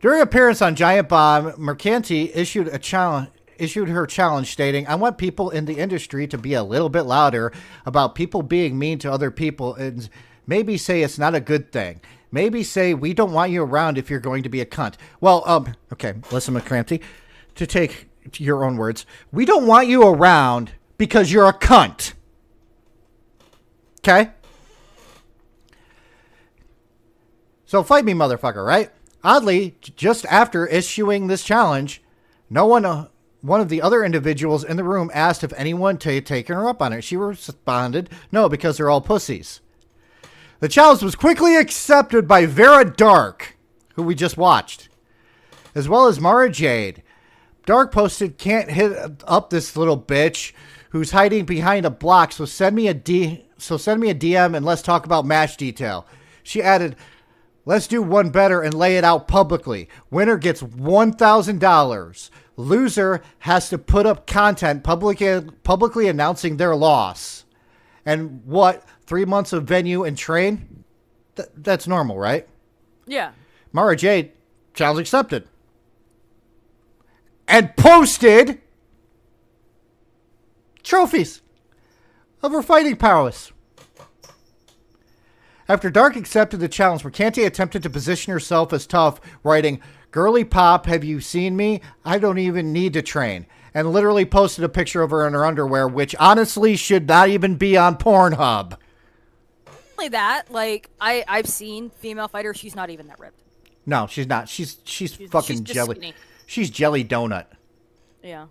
During appearance on Giant Bomb, Mercanti issued her challenge stating, I want people in the industry to be a little bit louder about people being mean to other people and maybe say it's not a good thing. Maybe say we don't want you around if you're going to be a cunt. Well, okay, listen, Mercanti, to take your own words, we don't want you around because you're a cunt. Okay? So fight me, motherfucker, right? Oddly, just after issuing this challenge, one of the other individuals in the room asked if anyone had taken her up on it. She responded, no, because they're all pussies. The challenge was quickly accepted by Vera Dark, who we just watched, as well as Mara Jade. Dark posted, can't hit up this little bitch who's hiding behind a block, so send me a DM and let's talk about match detail. She added, let's do one better and lay it out publicly. Winner gets $1,000. Loser has to put up content publicly announcing their loss. And what? 3 months of venue and train? That's normal, right? Yeah. Mara Jade, challenge accepted. And posted trophies of her fighting prowess. After Dark accepted the challenge, Mercanti attempted to position herself as tough, writing, girly pop, have you seen me? I don't even need to train. And literally posted a picture of her in her underwear, which honestly should not even be on Pornhub. Like that, like, I've seen female fighters, she's not even that ripped. No, she's not. She's fucking jelly. Skinny. She's jelly donut. Yeah.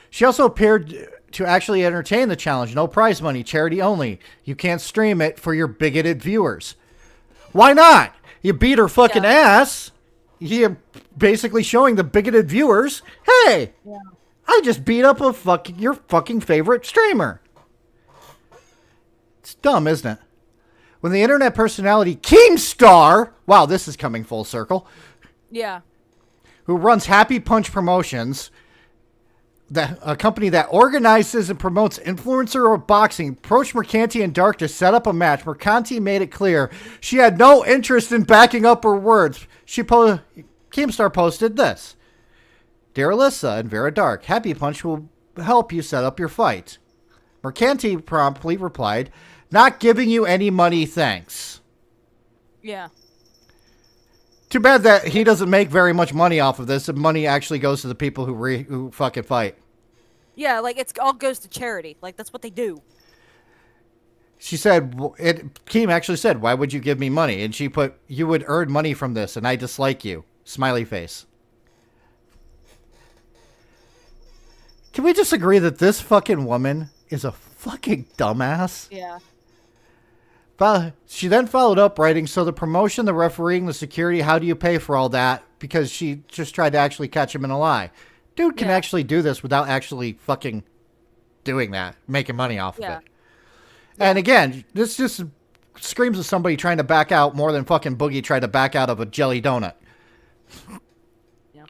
She also appeared to actually entertain the challenge. No prize money, charity only. You can't stream it for your bigoted viewers. Why not? You beat her fucking ass. You're basically showing the bigoted viewers, hey, I just beat up your fucking favorite streamer. It's dumb, isn't it? When the internet personality Keemstar, wow, this is coming full circle. Yeah. Who runs Happy Punch Promotions, a company that organizes and promotes influencer boxing, approached Mercanti and Dark to set up a match. Mercanti made it clear she had no interest in backing up her words. Keemstar posted this. Dear Alyssa and Vera Dark, Happy Punch will help you set up your fight. Mercanti promptly replied, not giving you any money, thanks. Yeah. Too bad that he doesn't make very much money off of this. The money actually goes to the people who fucking fight. Yeah, like, it all goes to charity. Like, that's what they do. She said, Keem actually said, why would you give me money? And she put, you would earn money from this, and I dislike you. Smiley face. Can we just agree that this fucking woman is a fucking dumbass? Yeah. She then followed up writing, so the promotion, the refereeing, the security, how do you pay for all that? Because she just tried to actually catch him in a lie. dude can actually do this without actually fucking doing that, making money off of it. And again, this just screams of somebody trying to back out more than fucking Boogie tried to back out of a jelly donut.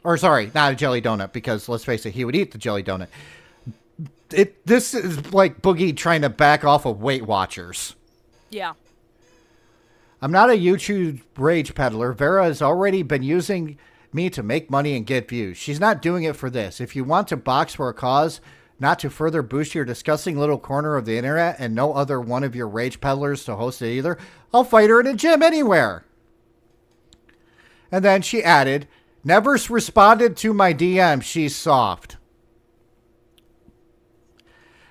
Or sorry, not a jelly donut, because let's face it, he would eat the jelly donut. This is like Boogie trying to back off of Weight Watchers. Yeah. I'm not a YouTube rage peddler. Vera has already been using me to make money and get views. She's not doing it for this. If you want to box for a cause, not to further boost your disgusting little corner of the internet and no other one of your rage peddlers to host it either, I'll fight her in a gym anywhere. And then she added, never responded to my DM. She's soft.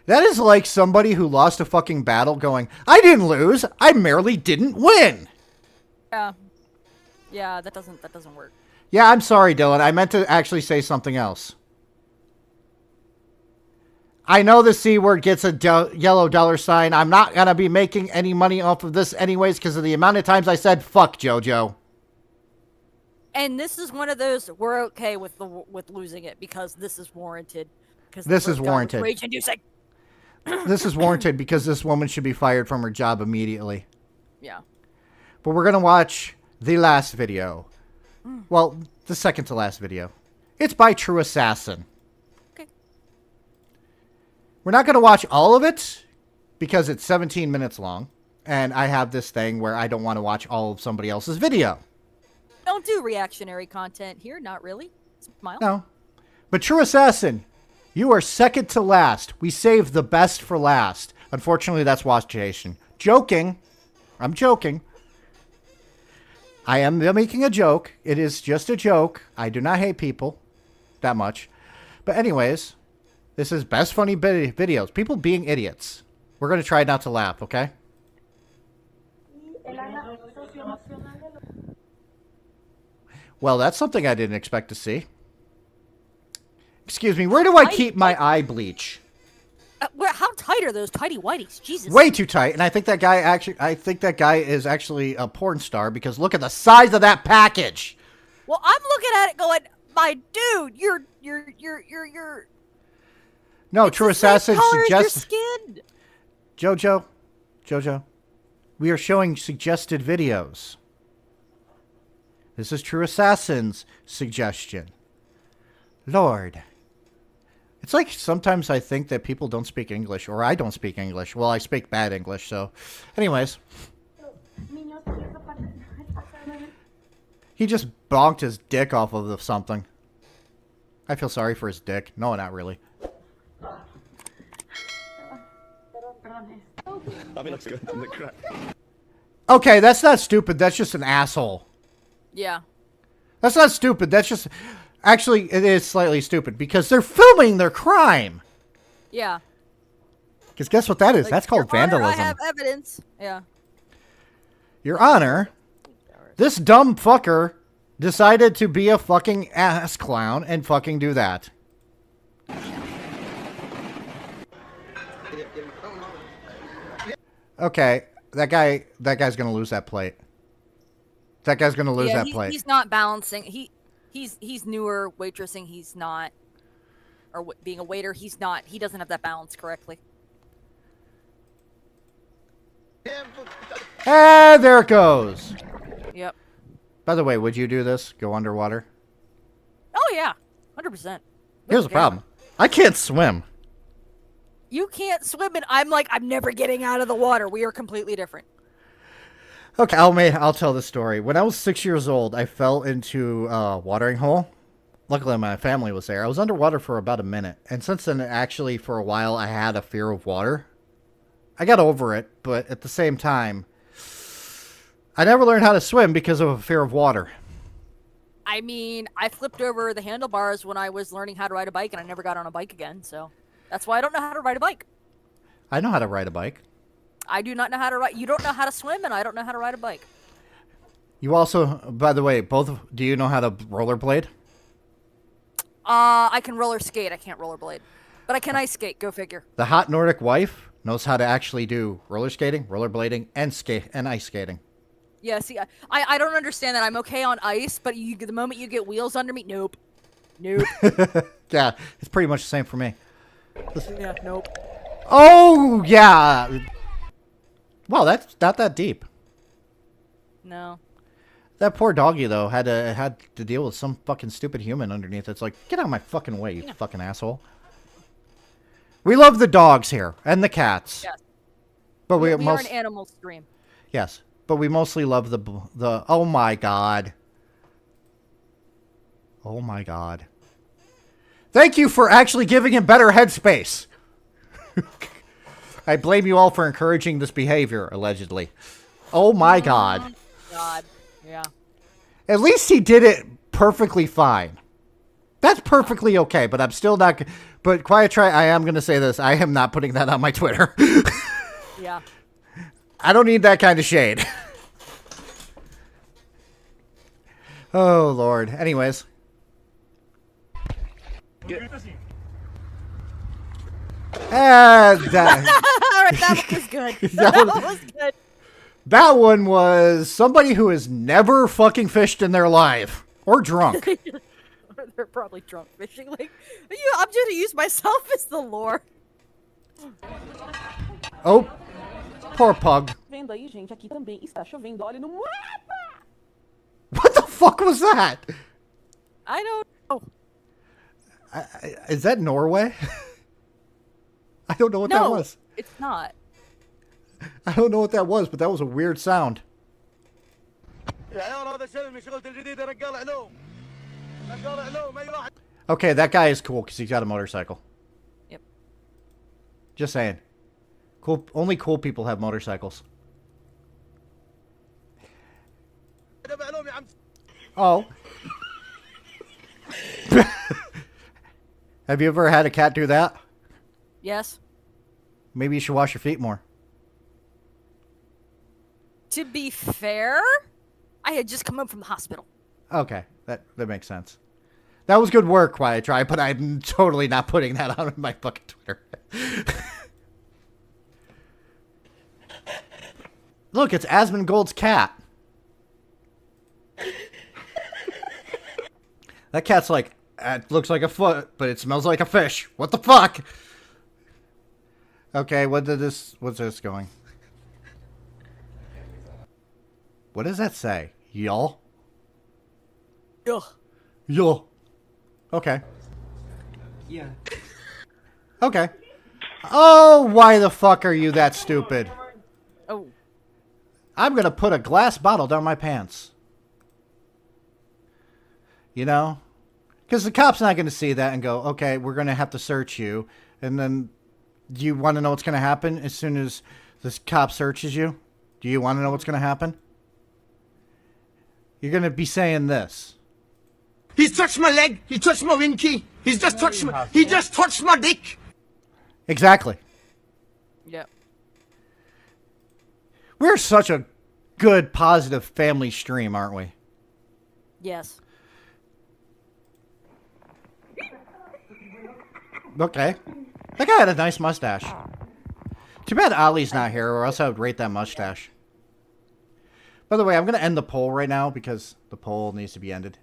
That is like somebody who lost a fucking battle going, I didn't lose. I merely didn't win. Yeah. Yeah, that doesn't work. Yeah, I'm sorry, Dylan. I meant to actually say something else. I know the C word gets a yellow dollar sign. I'm not going to be making any money off of this anyways because of the amount of times I said fuck JoJo. And this is one of those, we're okay with losing it because this is warranted. This is warranted. Rage-inducing. This is warranted because this woman should be fired from her job immediately. Yeah. But we're going to watch the last video. Well, the second to last video. It's by True Assassin. Okay. We're not going to watch all of it because it's 17 minutes long. And I have this thing where I don't want to watch all of somebody else's video. Don't do reactionary content here. Not really. Smile. No. But True Assassin, you are second to last. We saved the best for last. Unfortunately, that's Watchation. Joking. I'm joking. I am making a joke. It is just a joke. I do not hate people that much. But anyways, this is best funny videos. People being idiots. We're going to try not to laugh, okay? Well, that's something I didn't expect to see. Excuse me, where do I keep my eye bleach? How tight are those tighty whities? Jesus. Way too tight, and I think that guy is actually a porn star because look at the size of that package. Well, I'm looking at it going, my dude, you're No, True Assassin suggests skin. Jojo, we are showing suggested videos. This is True Assassin's suggestion. Lord. It's like sometimes I think that people don't speak English, or I don't speak English. Well, I speak bad English, so... Anyways. He just bonked his dick off of something. I feel sorry for his dick. No, not really. Okay, that's not stupid. That's just an asshole. Yeah. That's not stupid. That's just... Actually, it is slightly stupid because they're filming their crime. Yeah. Because guess what that is? Like, That's called Your Honor, vandalism. I have evidence. Yeah. Your Honor, this dumb fucker decided to be a fucking ass clown and fucking do that. Okay, that guy's gonna lose that plate. That guy's gonna lose that plate. He's not balancing. He's newer waitressing. He's not, or being a waiter. He's not. He doesn't have that balance correctly. And there it goes. Yep. By the way, would you do this? Go underwater? Oh yeah, 100%. Here's the problem. I can't swim. You can't swim, and I'm never getting out of the water. We are completely different. Okay, I'll tell the story. When I was 6 years old, I fell into a watering hole. Luckily, my family was there. I was underwater for about a minute. And since then, actually, for a while, I had a fear of water. I got over it, but at the same time, I never learned how to swim because of a fear of water. I mean, I flipped over the handlebars when I was learning how to ride a bike, and I never got on a bike again, so that's why I don't know how to ride a bike. I know how to ride a bike. I do not know how to ride. You don't know how to swim, and I don't know how to ride a bike. You also, by the way, do you know how to rollerblade? I can roller skate. I can't rollerblade. But I can ice skate. Go figure. The hot Nordic wife knows how to actually do roller skating, rollerblading, and ice skating. Yeah, see, I don't understand that. I'm okay on ice, but the moment you get wheels under me, nope. Nope. Yeah, it's pretty much the same for me. Yeah, nope. Oh, yeah. Well, that's not that deep. No. That poor doggy, though, had to deal with some fucking stupid human underneath. It's like, get out of my fucking way, you fucking asshole. We love the dogs here and the cats. Yes. But we are an animal stream. Yes, but we mostly love the oh my god. Oh my god. Thank you for actually giving him better headspace. I blame you all for encouraging this behavior, allegedly. Oh my god. God. Yeah. At least he did it perfectly fine. That's perfectly okay, but I'm still not... But Quiet Try, I am going to say this. I am not putting that on my Twitter. Yeah. I don't need that kind of shade. Oh, Lord. Anyways. That... All right, that one was good. That one was good. That one was somebody who has never fucking fished in their life. Or drunk. They're probably drunk fishing. Like, I'm just gonna use myself as the lure. Oh. Poor pug. Vendo aí, gente, aqui também está chovendo óleo no mapa. What the fuck was that? I don't know. Is that Norway? I don't know what that was. It's not. I don't know what that was, but that was a weird sound. Okay, that guy is cool because he's got a motorcycle. Yep. Just saying. Cool. Only cool people have motorcycles. Oh. Have you ever had a cat do that? Yes. Maybe you should wash your feet more. To be fair, I had just come home from the hospital. Okay, that makes sense. That was good work, Quiet Try, but I'm totally not putting that on my fucking Twitter. Look, it's Asmongold's cat. That cat's like, it looks like a foot, but it smells like a fish. What the fuck? Okay, what's this going? What does that say? Y'all? Ugh. Y'all. Okay. Yeah. Okay. Oh, why the fuck are you that stupid? Oh. I'm gonna put a glass bottle down my pants. You know? Because the cop's not gonna see that and go, okay, we're gonna have to search you. And then, do you want to know what's gonna happen as soon as this cop searches you? Do you want to know what's gonna happen? You're gonna be saying this. He's touched my leg. He touched my winky. He just touched my dick. Exactly. Yep. We're such a good, positive family stream, aren't we? Yes. Okay. That guy had a nice mustache. Too bad Ali's not here, or else I would rate that mustache. By the way, I'm going to end the poll right now because the poll needs to be ended.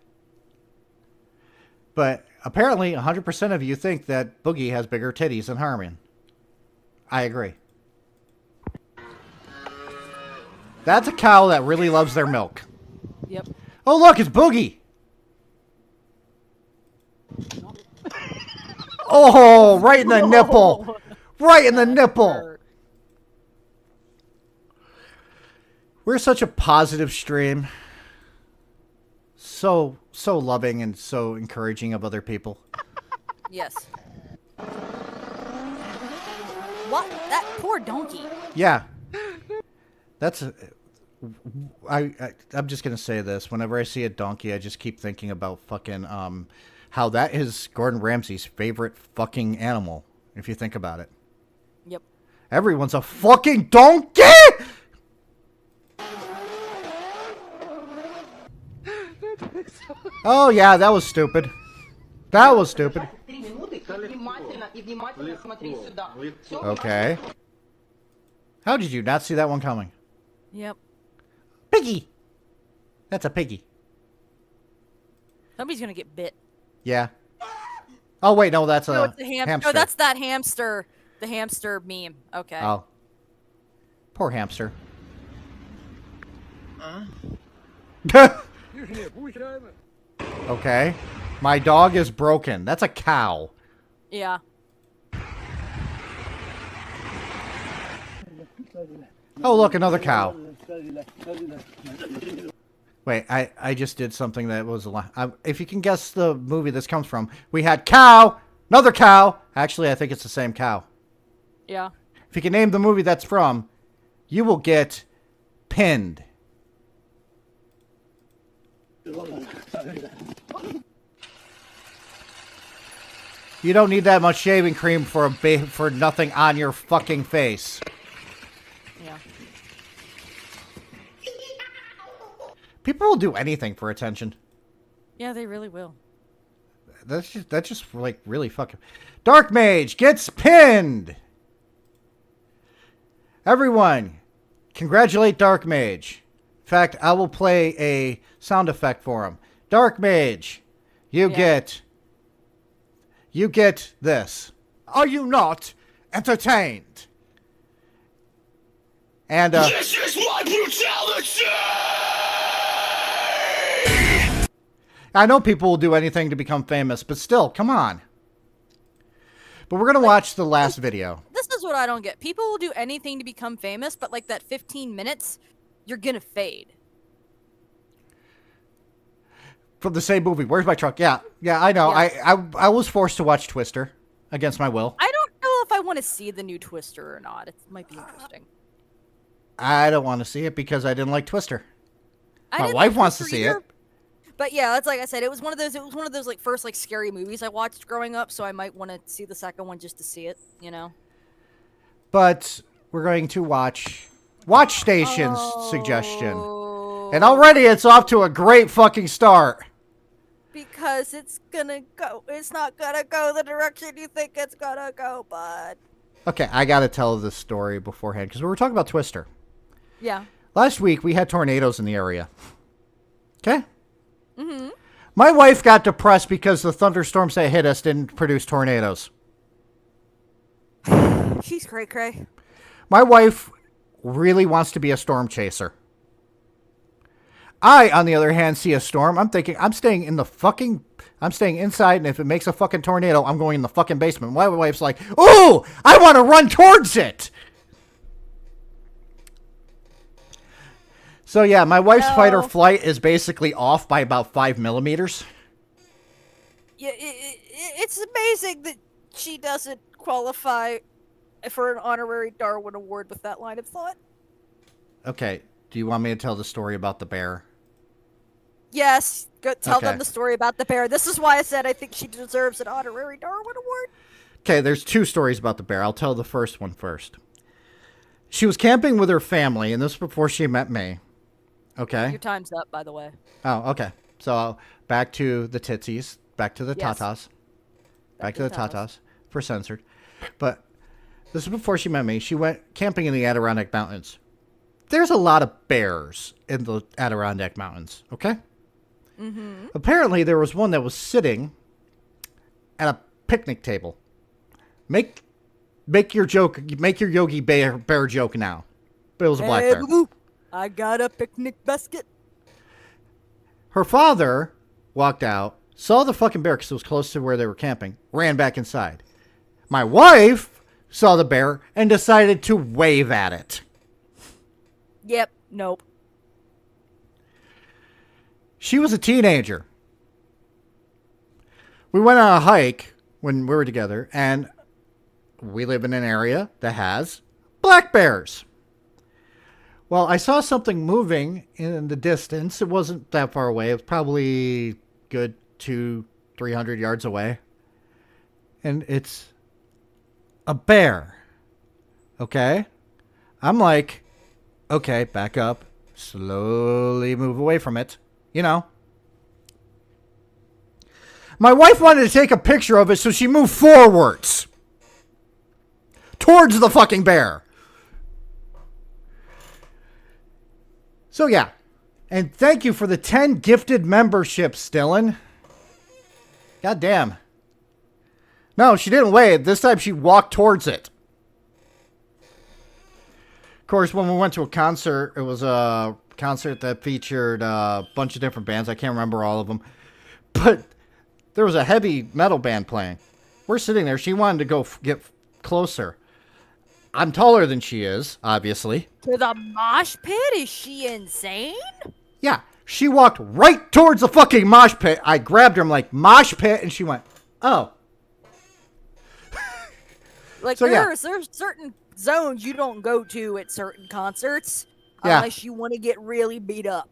But apparently, 100% of you think that Boogie has bigger titties than Harmon. I agree. That's a cow that really loves their milk. Yep. Oh, look, it's Boogie. Oh, right in the nipple. Right in the nipple. We're such a positive stream. So loving and so encouraging of other people. Yes. What? That poor donkey. Yeah. That's... I'm just going to say this. Whenever I see a donkey, I just keep thinking about fucking... how that is Gordon Ramsay's favorite fucking animal, if you think about it. Yep. Everyone's a fucking donkey! Oh, yeah, that was stupid. That was stupid. Okay. How did you not see that one coming? Yep. Piggy! That's a piggy. Somebody's gonna get bit. Yeah, Oh wait, no, that's No, a it's a hamster. Oh, that's that hamster. The hamster meme. Okay. Oh. Poor hamster. Okay. My dog is broken. That's a cow. Yeah. Oh, look, another cow. Wait, I just did something that was a lot. If you can guess the movie this comes from, we had cow, another cow. Actually, I think it's the same cow. Yeah. If you can name the movie that's from, you will get pinned. You don't need that much shaving cream for for nothing on your fucking face. Yeah. People will do anything for attention. Yeah, they really will. That's just like really fucking. Dark Mage gets pinned. Everyone, congratulate Dark Mage. In fact, I will play a sound effect for him. Dark Mage, you get this. Are you not entertained? And This is my brutality! I know people will do anything to become famous, but still, come on. But we're going to watch the last video. This is what I don't get. People will do anything to become famous, but like that 15 minutes, you're gonna fade. From the same movie. Where's my truck? Yeah, I know. Yeah. I was forced to watch Twister against my will. I don't know if I want to see the new Twister or not. It might be interesting. I don't want to see it because I didn't like Twister. I My didn't wife like wants to Twister see either. it. But yeah, that's like I said. It was one of those like first like scary movies I watched growing up. So I might want to see the second one just to see it. You know. But we're going to watch Station's suggestion. And already it's off to a great fucking start. Because it's not gonna go the direction you think it's gonna go, bud. Okay, I got to tell this story beforehand because we were talking about Twister. Yeah. Last week we had tornadoes in the area. Okay? Mm-hmm. My wife got depressed because the thunderstorms that hit us didn't produce tornadoes. She's cray-cray. My wife really wants to be a storm chaser. I, on the other hand, see a storm. I'm thinking, I'm staying inside, and if it makes a fucking tornado, I'm going in the fucking basement. My wife's like, ooh, I want to run towards it. So yeah, my wife's fight or flight is basically off by about 5 millimeters. Yeah, it's amazing that she doesn't qualify for an honorary Darwin Award with that line of thought. Okay, do you want me to tell the story about the bear? Yes, go tell Okay. them the story about the bear. This is why I said I think she deserves an honorary Darwin Award. Okay, there's 2 stories about the bear. I'll tell the first one first. She was camping with her family, and this was before she met me. Okay? Your time's up, by the way. Oh, okay. So, back to the tootsies. Back to the Yes. tatas. Back to the tatas. For censored. But this is before she met me. She went camping in the Adirondack Mountains. There's a lot of bears in the Adirondack Mountains, okay? Mm-hmm. Apparently, there was one that was sitting at a picnic table. Make your Yogi Bear joke now. But it was a black Hey, bear. boo-boo, I got a picnic basket. Her father walked out, saw the fucking bear because it was close to where they were camping, ran back inside. My wife saw the bear and decided to wave at it. Yep, nope. She was a teenager. We went on a hike when we were together, and we live in an area that has black bears. Well, I saw something moving in the distance. It wasn't that far away. It was probably good 200-300 yards away. And it's a bear. Okay? I'm like, okay, back up. Slowly move away from it. You know. My wife wanted to take a picture of it, so she moved forwards. Towards the fucking bear. So yeah. And thank you for the 10 gifted memberships, Dylan. God damn. No, she didn't wait. This time she walked towards it. Of course, when we went to a concert, it was a concert that featured a bunch of different bands. I can't remember all of them. But there was a heavy metal band playing. We're sitting there. She wanted to go get closer. I'm taller than she is, obviously. To the mosh pit? Is she insane? Yeah, she walked right towards the fucking mosh pit. I grabbed her. I'm like, mosh pit. And she went, oh. Like, So, there's certain zones you don't go to at certain concerts unless you want to get really beat up.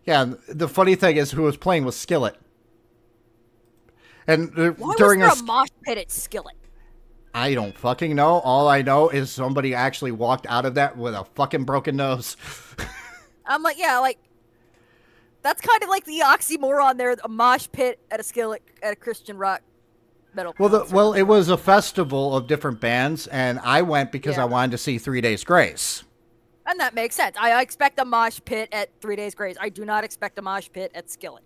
Yeah, the funny thing is who was playing was Skillet. And Why during was there a mosh pit at Skillet? I don't fucking know. All I know is somebody actually walked out of that with a fucking broken nose. I'm like, yeah, like, that's kind of like the oxymoron there, a mosh pit at a Skillet at a Christian rock metal concert. Well, it was a festival of different bands, and I went because I wanted to see 3 Days Grace. And that makes sense. I expect a mosh pit at 3 Days Grace. I do not expect a mosh pit at Skillet.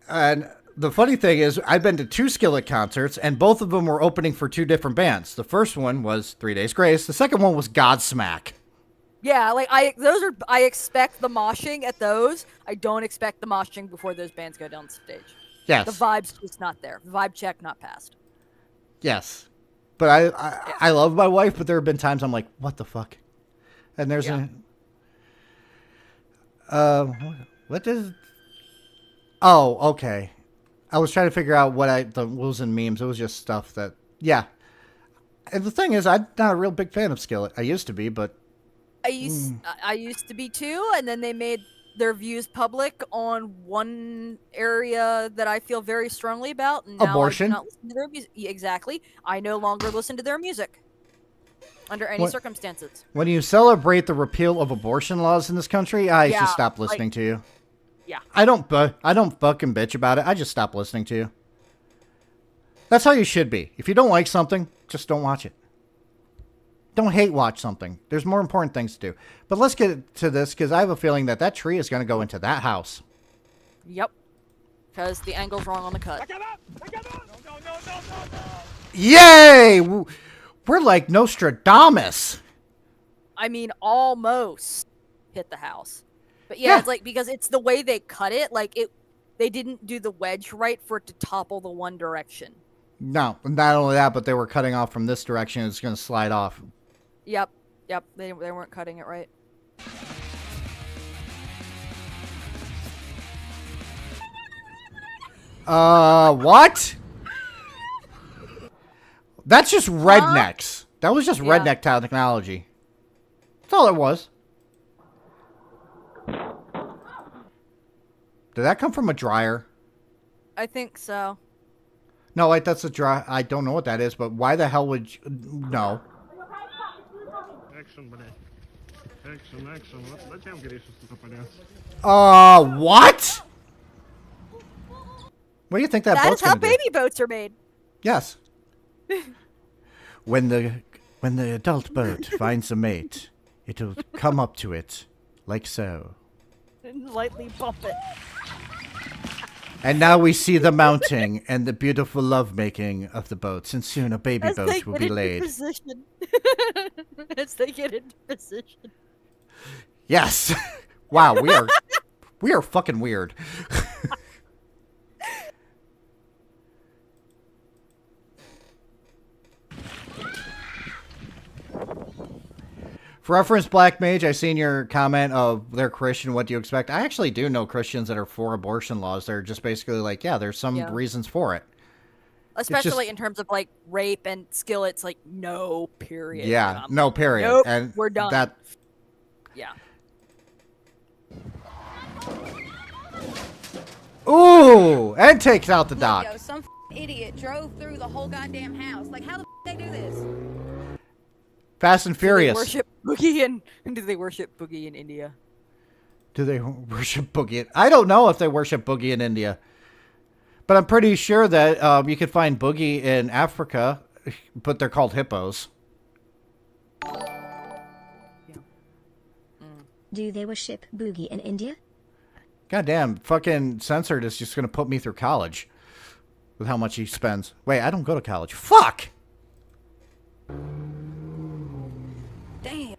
And the funny thing is, I've been to 2 Skillet concerts, and both of them were opening for 2 different bands. The first one was 3 Days Grace. The second one was Godsmack. Yeah, like I expect the moshing at those. I don't expect the moshing before those bands go down stage. Yes. The vibe's just not there. Vibe check not passed. Yes. But I love my wife, but there have been times I'm like, what the fuck? And there's what does... Oh, okay. I was trying to figure out what was in memes. It was just stuff that, yeah. And the thing is, I'm not a real big fan of Skillet. I used to be, but... I used to be too, and then they made their views public on one area that I feel very strongly about. And now Abortion. I do not listen to their music. Exactly. I no longer listen to their music under any circumstances. When you celebrate the repeal of abortion laws in this country, I should stop listening to you. Yeah. I don't fucking bitch about it. I just stop listening to you. That's how you should be. If you don't like something, just don't watch it. Don't hate watch something. There's more important things to do. But let's get to this, because I have a feeling that tree is going to go into that house. Yep. Because the angle's wrong on the cut. Yay! We're like Nostradamus. I mean, almost hit the house. But yeah, it's like, because it's the way they cut it, like they didn't do the wedge right for it to topple the one direction. No, not only that, but they were cutting off from this direction. It's going to slide off. Yep. They weren't cutting it right. What? That's just rednecks. That was just redneck technology. That's all it was. Did that come from a dryer? I think so. No, like that's a dry. I don't know what that is, but why the hell would you... No. What? What do you think that boat's That's how gonna do? baby boats are made. Yes. When the adult boat finds a mate, it'll come up to it like so. And lightly bump it. And now we see the mounting and the beautiful lovemaking of the boats, and soon a baby boat will be laid. Position. As they get into position. Yes. Wow, we are fucking weird. For reference, Black Mage, I seen your comment of they're Christian, what do you expect? I actually do know Christians that are for abortion laws. They're just basically like, yeah, there's some reasons for it. Especially in terms of like rape and Skillet's like no period. Yeah, no period. Nope, and we're done. That. Yeah. Ooh, and takes out the dock. Yo, some idiot drove through the whole goddamn house. Like, how the they do this? Fast and Furious. Do they worship Boogie do they worship Boogie in India? Do they worship Boogie? I don't know if they worship Boogie in India. But I'm pretty sure that you could find Boogie in Africa, but they're called hippos. Do they worship Boogie in India? Goddamn, fucking censored is just going to put me through college. with how much he spends. Wait, I don't go to college. Fuck! Damn.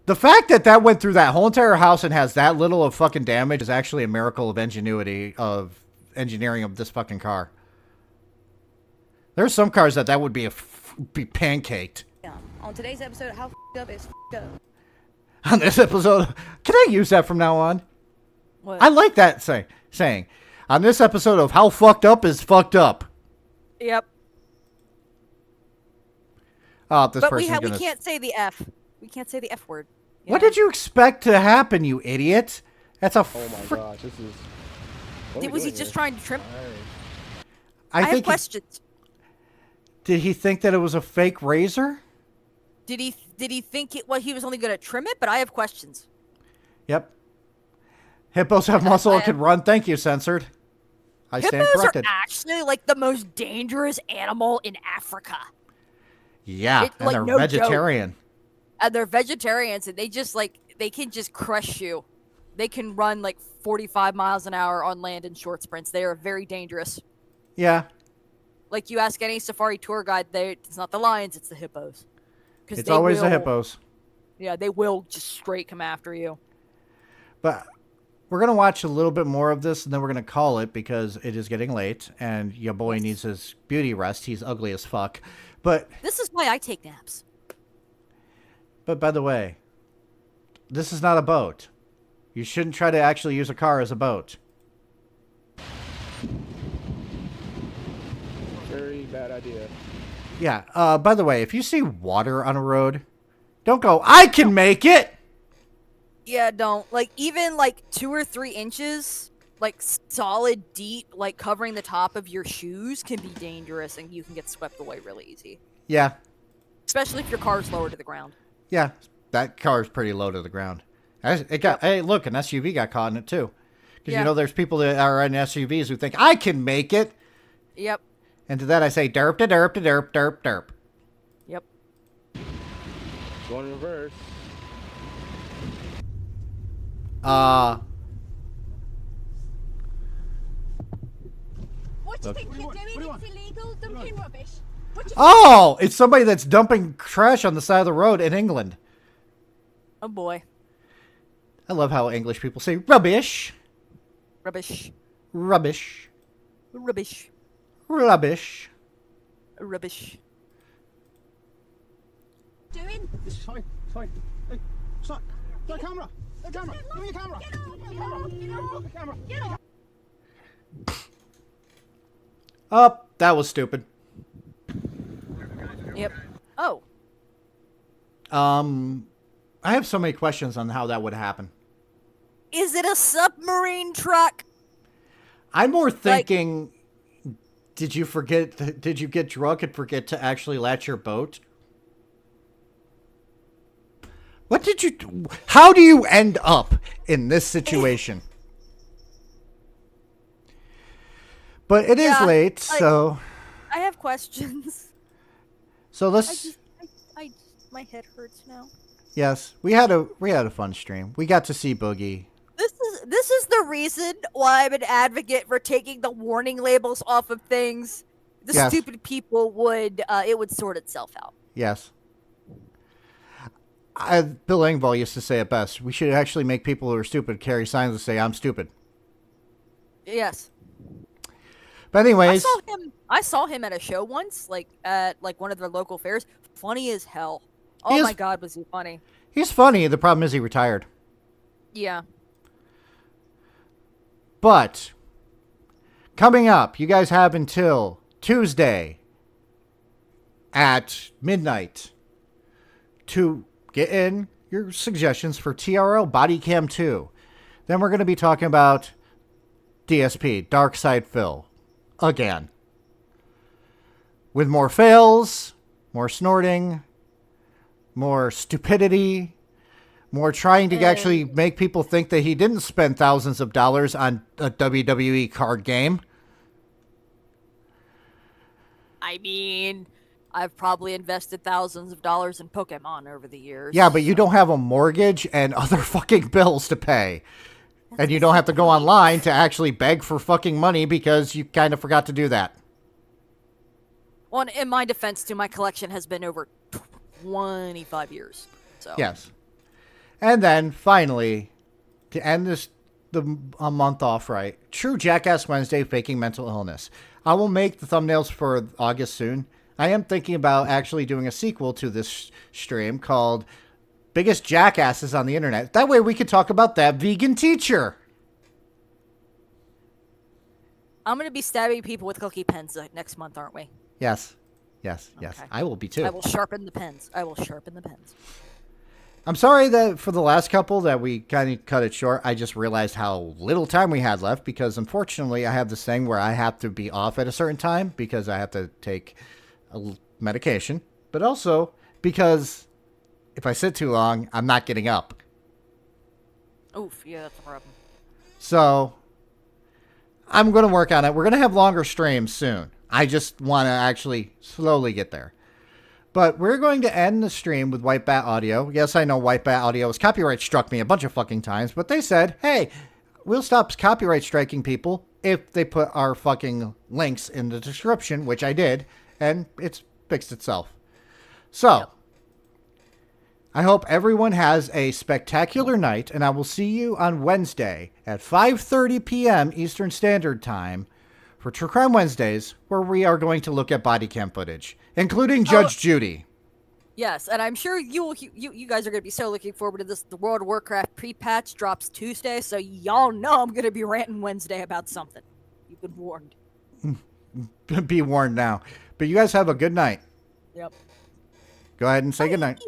The fact that that went through that whole entire house and has that little of fucking damage is actually a miracle of ingenuity of engineering of this fucking car. There's some cars that would be be pancaked. Yeah. On today's episode, how up is up. On this episode, can I use that from now on? What? I like that saying. On this episode of How Fucked Up is Fucked Up. Yep. Oh, this But person's we gonna... can't say the F. We can't say the F word. What did you expect to happen, you idiot? That's a Oh my gosh, this is... what are we Was he doing just here? trying to trim? I have think questions. Did he think that it was a fake razor? Did he think he was only going to trim it? But I have questions. Yep. Hippos have muscle and can run. Thank you, censored. I stand Hippos corrected. are actually like the most dangerous animal in Africa. Yeah, and like, they're no joke. vegetarian. And they're vegetarians, and they can just crush you. They can run like 45 miles an hour on land in short sprints. They are very dangerous. Yeah. Like, you ask any safari tour guide, it's not the lions, it's the hippos. It's always the hippos. Yeah, they will just straight come after you. But we're going to watch a little bit more of this, and then we're going to call it because it is getting late, and your boy needs his beauty rest. He's ugly as fuck. But this is why I take naps. But by the way, this is not a boat. You shouldn't try to actually use a car as a boat. Very bad idea. Yeah, by the way, if you see water on a road, don't go, I can make it! Yeah, don't. Like, even, like, 2 or 3 inches, like, solid deep, like, covering the top of your shoes can be dangerous, and you can get swept away really easy. Yeah. Especially if your car's lower to the ground. Yeah, that car is pretty low to the ground. Hey, look, an SUV got caught in it, too. Because, you know, there's people that are in SUVs who think, I can make it! Yep. And to that I say, derp to derp to derp, derp, derp. Yep. Going in reverse. What do you think you're doing? It's illegal dumping rubbish. Oh! It's somebody that's dumping trash on the side of the road in England. Oh, boy. I love how English people say rubbish. Rubbish. Rubbish. Rubbish. Rubbish. Rubbish. Doing? It's fine. Hey, stop. The camera. The camera. Give me the camera. The camera. Get off. Oh, that was stupid. Yep. Oh. I have so many questions on how that would happen. Is it a submarine truck? I'm more thinking, did you get drunk and forget to actually latch your boat? How do you end up in this situation? But it is late, so. I have questions. So let's. My head hurts now. Yes, we had a fun stream. We got to see Boogie. This is the reason why I'm an advocate for taking the warning labels off of things. The Yes. stupid people would sort itself out. Yes. Bill Engvall used to say it best. We should actually make people who are stupid carry signs that say, I'm stupid. Yes. But anyways. I saw him at a show once, at one of their local fairs. Funny as hell. Oh my god, was he funny. He's funny. The problem is he retired. Yeah. But coming up, you guys have until Tuesday at midnight to get in your suggestions for TRL Bodycam 2. Then we're going to be talking about DSP, Dark Side Phil, again. With more fails, more snorting, more stupidity, more trying to actually make people think that he didn't spend thousands of dollars on a WWE card game. I mean, I've probably invested thousands of dollars in Pokemon over the years. Yeah, but you don't have a mortgage and other fucking bills to pay. And you don't have to go online to actually beg for fucking money because you kind of forgot to do that. Well, in my defense, too, my collection has been over 25 years. So Yes. And then, finally, to end a month off right, True Jackass Wednesday, Faking Mental Illness. I will make the thumbnails for August soon. I am thinking about actually doing a sequel to this stream called Biggest Jackasses on the Internet. That way we could talk about that vegan teacher. I'm going to be stabbing people with cookie pens next month, aren't we? Yes. Yes. Okay. I will be too. I will sharpen the pens. I'm sorry that for the last couple that we kind of cut it short. I just realized how little time we had left because unfortunately I have this thing where I have to be off at a certain time because I have to take a medication, but also because if I sit too long, I'm not getting up. Oof, yeah, that's a problem. So I'm going to work on it. We're going to have longer streams soon. I just want to actually slowly get there. But we're going to end the stream with White Bat Audio. Yes, I know White Bat Audio has copyright struck me a bunch of fucking times, but they said, hey, we'll stop copyright striking people if they put our fucking links in the description, which I did, and it's fixed itself. So, I hope everyone has a spectacular night, and I will see you on Wednesday at 5:30 p.m. Eastern Standard Time for True Crime Wednesdays, where we are going to look at body cam footage, including Judge Judy. Yes, and I'm sure you guys are going to be so looking forward to this. The World of Warcraft pre-patch drops Tuesday, so y'all know I'm going to be ranting Wednesday about something. You've been warned. Be warned now. But you guys have a good night. Yep. Go ahead and say good night.